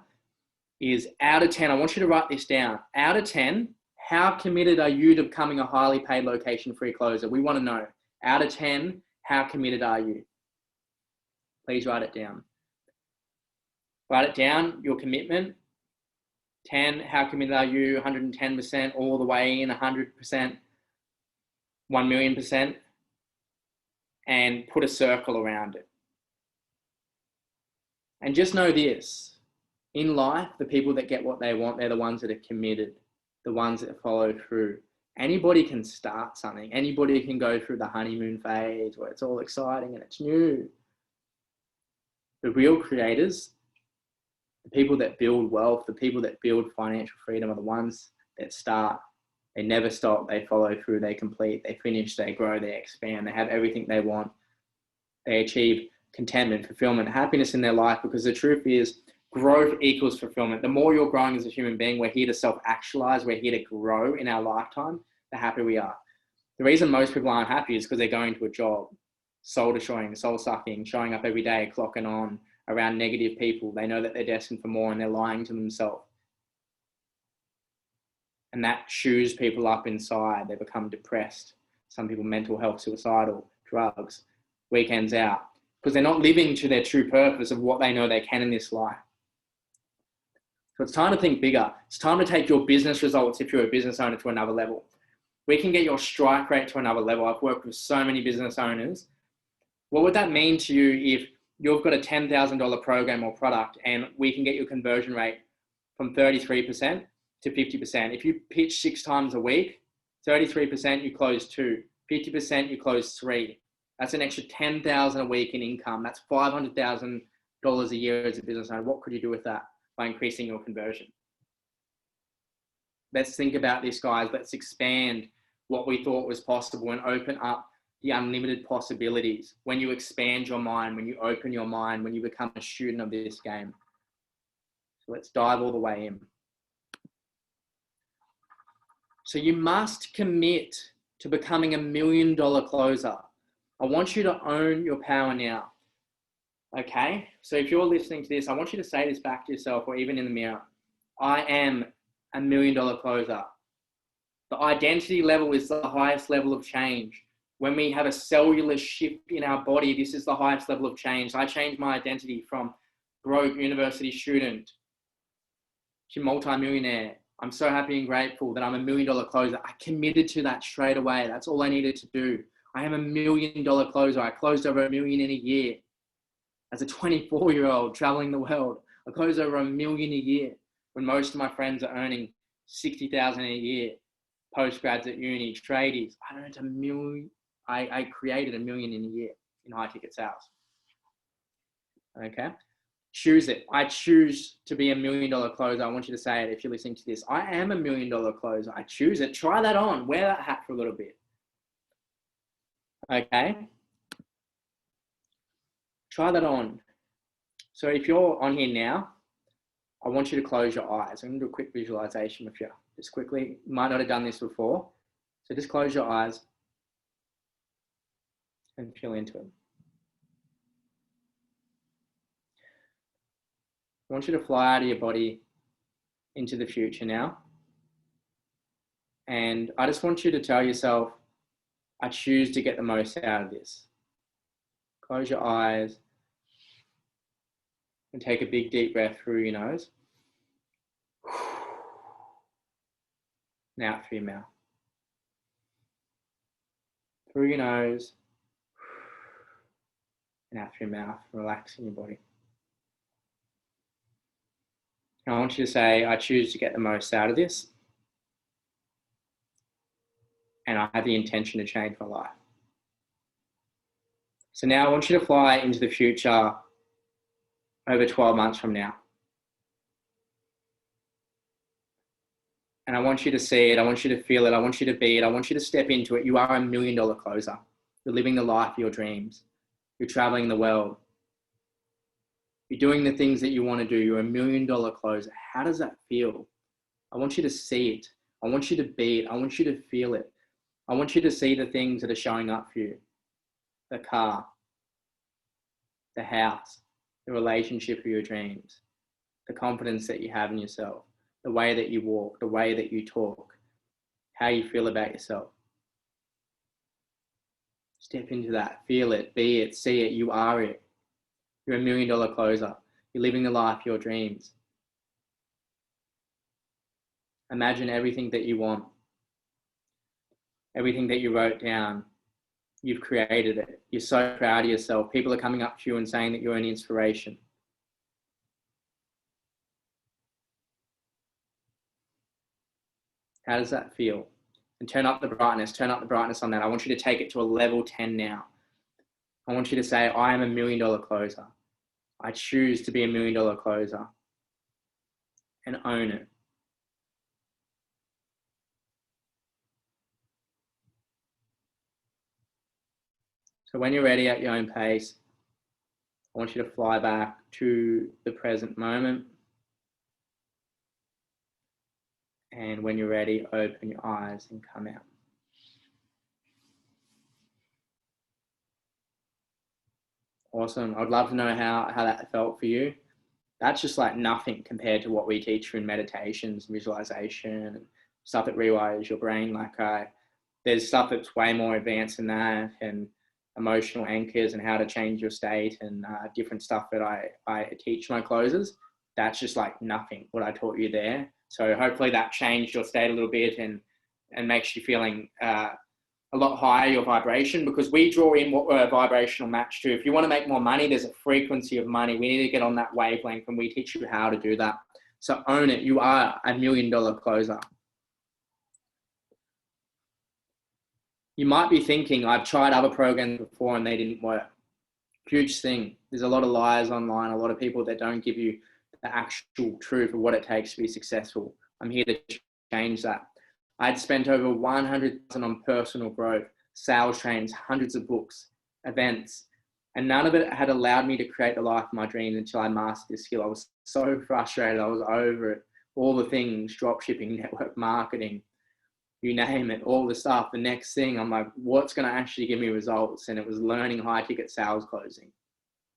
Is out of 10, I want you to write this down. Out of 10, how committed are you to becoming a highly paid location-free closer? We want to know. Out of 10, how committed are you? Please write it down. Write it down, your commitment. 10, how committed are you? 110%, all the way in, 100%, 1,000,000%. And put a circle around it. And just know this. In life, the people that get what they want, they're the ones that are committed, the ones that follow through. Anybody can start something. Anybody can go through the honeymoon phase where it's all exciting and it's new. The real creators, the people that build wealth, the people that build financial freedom are the ones that start. They never stop. They follow through. They complete. They finish. They grow. They expand. They have everything they want. They achieve contentment, fulfillment, happiness in their life, because the truth is, growth equals fulfillment. The more you're growing as a human being, we're here to self-actualize, we're here to grow in our lifetime, the happier we are. The reason most people aren't happy is because they're going to a job, soul destroying, soul sucking, showing up every day, clocking on, around negative people. They know that they're destined for more and they're lying to themselves. And that chews people up inside. They become depressed. Some people mental health, suicidal, drugs, weekends out, because they're not living to their true purpose of what they know they can in this life. So it's time to think bigger. It's time to take your business results, if you're a business owner, to another level. We can get your strike rate to another level. I've worked with so many business owners. What would that mean to you if you've got a $10,000 program or product and we can get your conversion rate from 33% to 50%? If you pitch 6 times a week, 33% you close 2, 50% you close 3. That's an extra $10,000 a week in income. That's $500,000 a year as a business owner. What could you do with that by increasing your conversion? Let's think about this, guys. Let's expand what we thought was possible and open up the unlimited possibilities. When you expand your mind, when you open your mind, when you become a student of this game. So let's dive all the way in. So you must commit to becoming $1 million closer. I want you to own your power now. Okay? So if you're listening to this, I want you to say this back to yourself or even in the mirror. I am $1 million closer. The identity level is the highest level of change. When we have a cellular shift in our body, this is the highest level of change. I changed my identity from broke university student to multi-millionaire. I'm so happy and grateful that I'm $1 million closer. I committed to that straight away. That's all I needed to do. I am $1 million closer. I closed over $1 million in a year. As a 24-year-old traveling the world, I closed over $1 million a year when most of my friends are earning $60,000 a year. Postgrads at uni, tradies. I earned $1 million. I created $1 million in a year in high ticket sales. Okay. Choose it. I choose to be $1 million closer. I want you to say it if you're listening to this. I am $1 million closer. I choose it. Try that on. Wear that hat for a little bit. Okay. Try that on. So if you're on here now, I want you to close your eyes. I'm going to do a quick visualization with you. Just quickly. You might not have done this before. So just close your eyes and feel into it. I want you to fly out of your body into the future now. And I just want you to tell yourself, I choose to get the most out of this. Close your eyes. And take a big deep breath through your nose. And out through your mouth. Through your nose. And out through your mouth, relaxing your body. And I want you to say, I choose to get the most out of this. And I have the intention to change my life. So now I want you to fly into the future over 12 months from now. And I want you to see it. I want you to feel it. I want you to be it. I want you to step into it. You are $1 million closer. You're living the life of your dreams. You're traveling the world. You're doing the things that you want to do. You're $1 million closer. How does that feel? I want you to see it. I want you to be it. I want you to feel it. I want you to see the things that are showing up for you. The car, the house, the relationship of your dreams, the confidence that you have in yourself, the way that you walk, the way that you talk, how you feel about yourself. Step into that, feel it, be it, see it, you are it. You're $1 million closer. You're living the life of your dreams. Imagine everything that you want, everything that you wrote down. You've created it. You're so proud of yourself. People are coming up to you and saying that you're an inspiration. How does that feel? And turn up the brightness on that. I want you to take it to a level 10 now. I want you to say, I am $1 million closer. I choose to be $1 million closer. And own it. So when you're ready at your own pace, I want you to fly back to the present moment. And when you're ready, open your eyes and come out. Awesome. I'd love to know how that felt for you. That's just like nothing compared to what we teach you in meditations, visualization, and stuff that rewires your brain. There's stuff that's way more advanced than that, and emotional anchors and how to change your state and different stuff that I teach my closers. That's just like nothing what I taught you there. So hopefully that changed your state a little bit and makes you feeling a lot higher, your vibration, because we draw in what we're a vibrational match to. If you want to make more money, there's a frequency of money. We need to get on that wavelength, and we teach you how to do that. So own it. You are $1 million closer. You might be thinking, I've tried other programs before and they didn't work. Huge thing. There's a lot of liars online, a lot of people that don't give you the actual truth of what it takes to be successful. I'm here to change that. I'd spent over $100,000 on personal growth, sales trainings, hundreds of books, events, and none of it had allowed me to create the life of my dreams until I mastered this skill. I was so frustrated. I was over it. All the things, drop shipping, network marketing, you name it, all the stuff. The next thing, I'm like, what's going to actually give me results? And it was learning high ticket sales closing.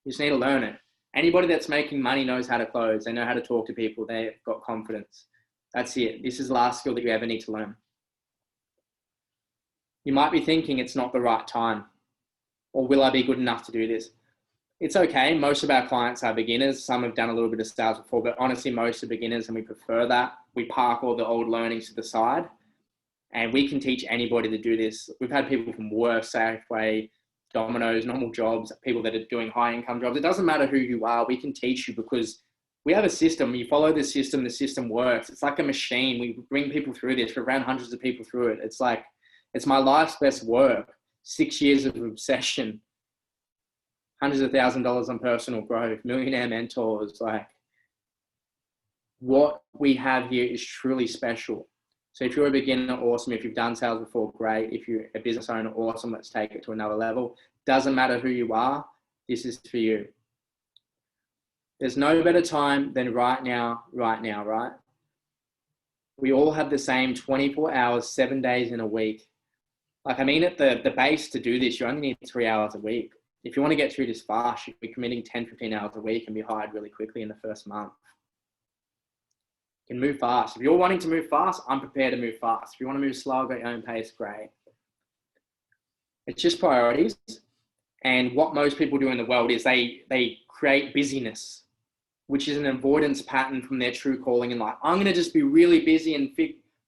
You just need to learn it. Anybody that's making money knows how to close. They know how to talk to people. They've got confidence. That's it. This is the last skill that you ever need to learn. You might be thinking it's not the right time, or will I be good enough to do this? It's okay. Most of our clients are beginners. Some have done a little bit of sales before, but honestly, most are beginners, and we prefer that. We park all the old learnings to the side, and we can teach anybody to do this. We've had people from Work, Safeway, Domino's, normal jobs, people that are doing high income jobs. It doesn't matter who you are. We can teach you because we have a system. You follow the system works. It's like a machine. We bring people through this. We've ran hundreds of people through it. It's my life's best work. 6 years of obsession, hundreds of $1,000s on personal growth, millionaire mentors. What we have here is truly special. So if you're a beginner, awesome. If you've done sales before, great. If you're a business owner, awesome. Let's take it to another level. Doesn't matter who you are. This is for you. There's no better time than right now, right? We all have the same 24 hours, 7 days in a week. At the base to do this, you only need 3 hours a week. If you want to get through this fast, you'd be committing 10, 15 hours a week and be hired really quickly in the first month. You can move fast. If you're wanting to move fast, I'm prepared to move fast. If you want to move slow, go your own pace, great. It's just priorities. And what most people do in the world is they create busyness. which is an avoidance pattern from their true calling in life. I'm going to just be really busy and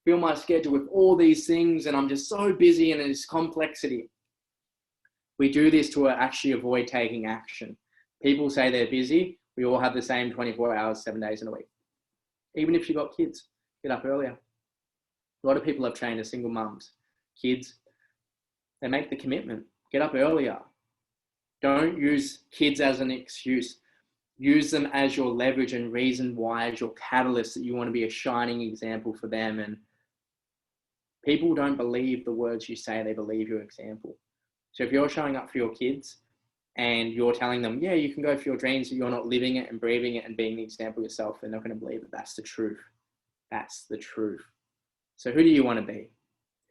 fill my schedule with all these things, and I'm just so busy, and it's complexity. We do this to actually avoid taking action. People say they're busy. We all have the same 24 hours, 7 days in a week. Even if you've got kids, get up earlier. A lot of people I've trained are single mums, kids. They make the commitment. Get up earlier. Don't use kids as an excuse. Use them as your leverage and reason why, as your catalyst, that you want to be a shining example for them. And people don't believe the words you say, they believe your example. So if you're showing up for your kids and you're telling them, yeah, you can go for your dreams, but you're not living it and breathing it and being the example yourself, they're not going to believe that that's the truth. That's the truth. So who do you want to be?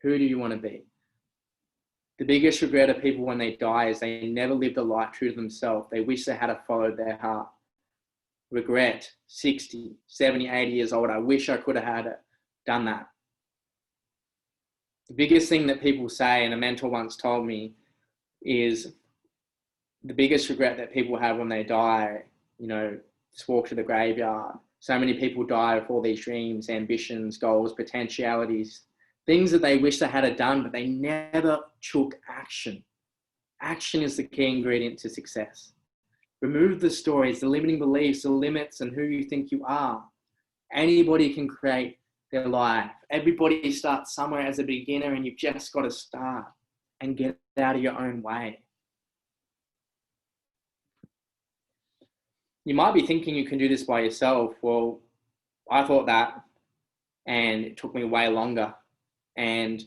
Who do you want to be? The biggest regret of people when they die is they never lived a life true to themselves. They wish they had followed their heart. Regret, 60, 70, 80 years old. I wish I could have done that. The biggest thing that people say, and a mentor once told me, is the biggest regret that people have when they die, just walk to the graveyard. So many people die with all these dreams, ambitions, goals, potentialities, things that they wish they had done, but they never took action. Action is the key ingredient to success. Remove the stories, the limiting beliefs, the limits, and who you think you are. Anybody can create their life. Everybody starts somewhere as a beginner, and you've just got to start and get out of your own way. You might be thinking you can do this by yourself. Well, I thought that, and it took me way longer. And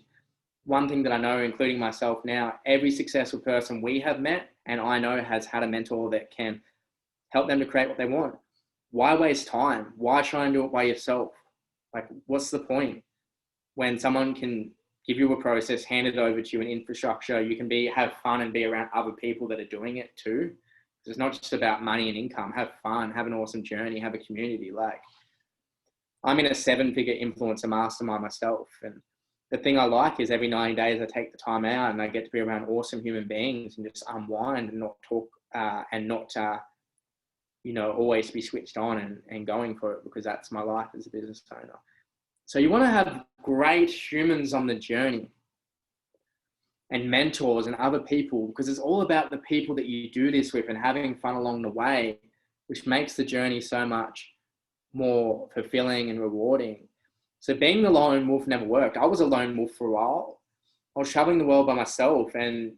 one thing that I know, including myself now, every successful person we have met and I know has had a mentor that can help them to create what they want. Why waste time? Why try and do it by yourself? Like, what's the point? When someone can give you a process, hand it over to you, an infrastructure, you can have fun and be around other people that are doing it too. It's not just about money and income. Have fun, have an awesome journey, have a community. Like, I'm in a 7-figure influencer mastermind myself. And the thing I like is every 90 days I take the time out and I get to be around awesome human beings and just unwind and not talk and not, always be switched on and going for it, because that's my life as a business owner. So you want to have great humans on the journey and mentors and other people, because it's all about the people that you do this with and having fun along the way, which makes the journey so much more fulfilling and rewarding. So being the lone wolf never worked. I was a lone wolf for a while. I was traveling the world by myself, and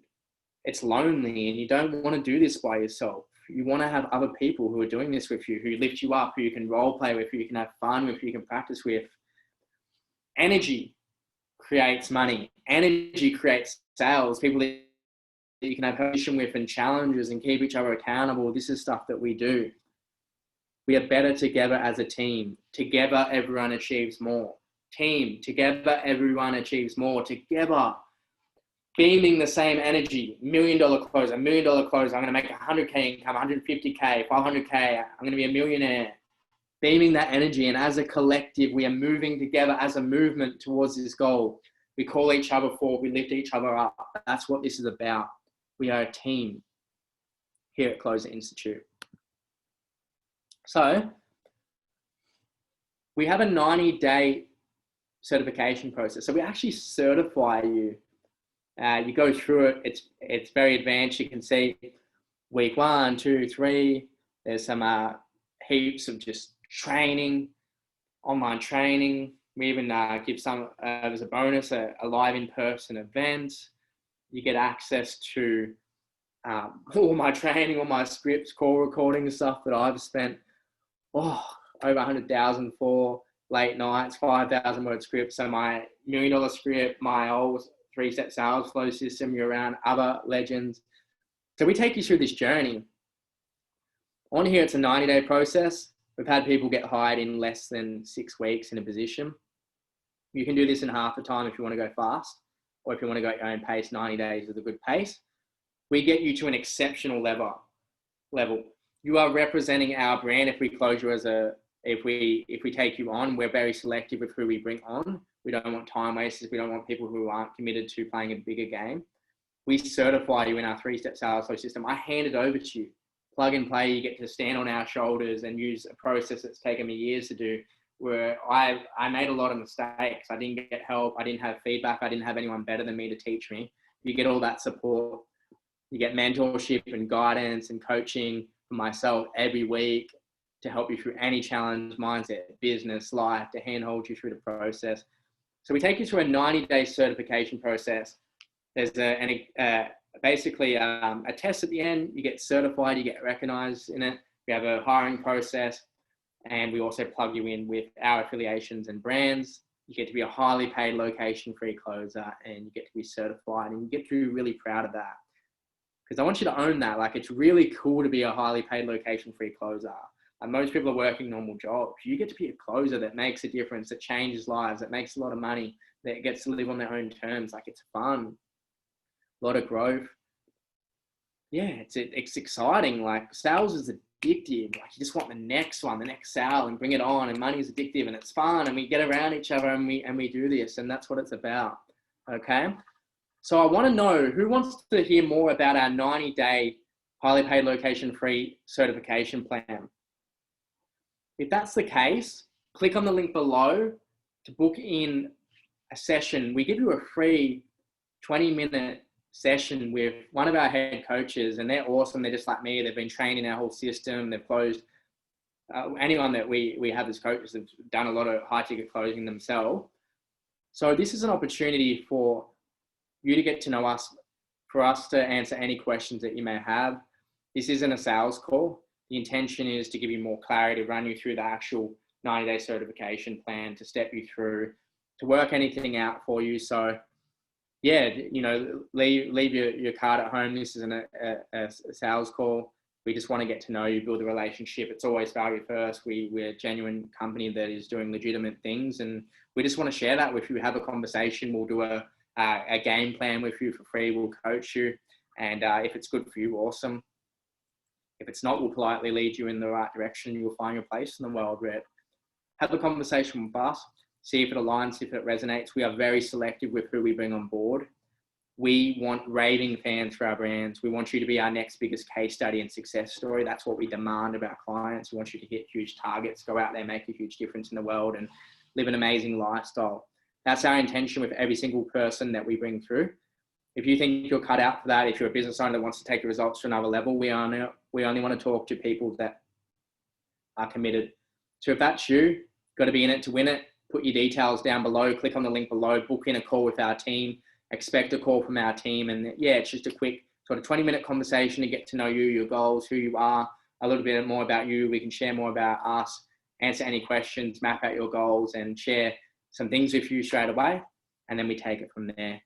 it's lonely, and you don't want to do this by yourself. You want to have other people who are doing this with you, who lift you up, who you can role play with, who you can have fun with, who you can practice with. Energy creates money. Energy creates sales. People that you can have conversation with and challenges and keep each other accountable. This is stuff that we do. We are better together as a team. Together, everyone achieves more. Team, together, everyone achieves more. Together, beaming the same energy. $1 million close, $1 million close. I'm going to make 100K income, 150K, 500K. I'm going to be a millionaire. Beaming that energy. And as a collective, we are moving together as a movement towards this goal. We call each other forward. We lift each other up. That's what this is about. We are a team here at Kruze Institute. So we have a 90-day certification process. So we actually certify you. You go through it. It's very advanced. You can see week 1, 2, 3. There's some heaps of just training, online training. We even give some as a bonus a live in-person event. You get access to all my training, all my scripts, call recording stuff that I've spent over 100,000 for, late nights, 5,000 word scripts. So my $1 million script, my old 3-step sales flow system, you're around other legends. So we take you through this journey. On here, it's a 90-day process. We've had people get hired in less than 6 weeks in a position. You can do this in half the time if you want to go fast, or if you want to go at your own pace. 90 days is a good pace. We get you to an exceptional level. You are representing our brand. If we close you if we take you on, we're very selective with who we bring on. We don't want time wasters. We don't want people who aren't committed to playing a bigger game. We certify you in our 3-step sales flow system. I hand it over to you. plug and play. You get to stand on our shoulders and use a process that's taken me years to do, where I made a lot of mistakes. I didn't get help. I didn't have feedback. I didn't have anyone better than me to teach me. You get all that support. You get mentorship and guidance and coaching from myself every week to help you through any challenge, mindset, business, life, to handhold you through the process. So we take you through a 90-day certification process. There's basically a test at the end. You get certified, you get recognized in it. We have a hiring process, and we also plug you in with our affiliations and brands. You get to be a highly paid location-free closer, and you get to be certified, and you get to be really proud of that. Because I want you to own that. Like, it's really cool to be a highly paid location-free closer. And most people are working normal jobs. You get to be a closer that makes a difference, that changes lives, that makes a lot of money, that gets to live on their own terms. Like, it's fun, a lot of growth. Yeah, it's exciting. Like, sales is addictive. Like, you just want the next one, the next sale, and bring it on. And money is addictive, and it's fun, and we get around each other, and we do this, and that's what it's about. Okay. So I want to know, who wants to hear more about our 90-day highly paid location-free certification plan? If that's the case, click on the link below to book in a session. We give you a free 20-minute session with one of our head coaches, and they're awesome. They're just like me. They've been trained in our whole system. They've closed. Anyone that we have as coaches have done a lot of high-ticket closing themselves. So this is an opportunity for you to get to know us, for us to answer any questions that you may have. This isn't a sales call. The intention is to give you more clarity, run you through the actual 90-day certification plan, to step you through, to work anything out for you. So yeah, leave your card at home. This isn't a sales call. We just want to get to know you, build a relationship. It's always value first. We're a genuine company that is doing legitimate things, and we just want to share that with you. Have a conversation. We'll do a game plan with you for free. We'll coach you, and if it's good for you, awesome. If it's not, we'll politely lead you in the right direction. You'll find your place in the world. Where have a conversation with us, see if it aligns, if it resonates. We are very selective with who we bring on board. We want raving fans for our brands. We want you to be our next biggest case study and success story. That's what we demand of our clients. We want you to hit huge targets, go out there, make a huge difference in the world, and live an amazing lifestyle. That's our intention with every single person that we bring through. If you think you're cut out for that, if you're a business owner that wants to take the results to another level, we only want to talk to people that are committed. So if that's you, got to be in it to win it. Put your details down below, click on the link below, book in a call with our team, expect a call from our team. And yeah, it's just a quick sort of 20-minute conversation to get to know you, your goals, who you are, a little bit more about you. We can share more about us, answer any questions, map out your goals, and share some things with you straight away. And then we take it from there.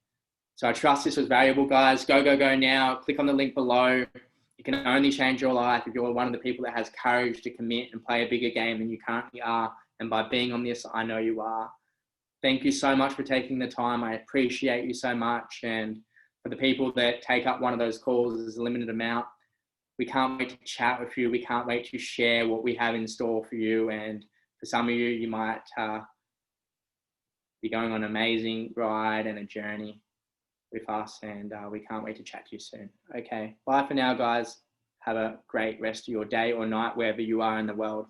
So I trust this was valuable, guys. Go now. Click on the link below. You can only change your life if you're one of the people that has courage to commit and play a bigger game than you currently are. And by being on this, I know you are. Thank you so much for taking the time. I appreciate you so much. And for the people that take up one of those calls, there's a limited amount. We can't wait to chat with you. We can't wait to share what we have in store for you. And for some of you, you might be going on an amazing ride and a journey with us, and we can't wait to chat to you soon. Okay, bye for now, guys. Have a great rest of your day or night, wherever you are in the world.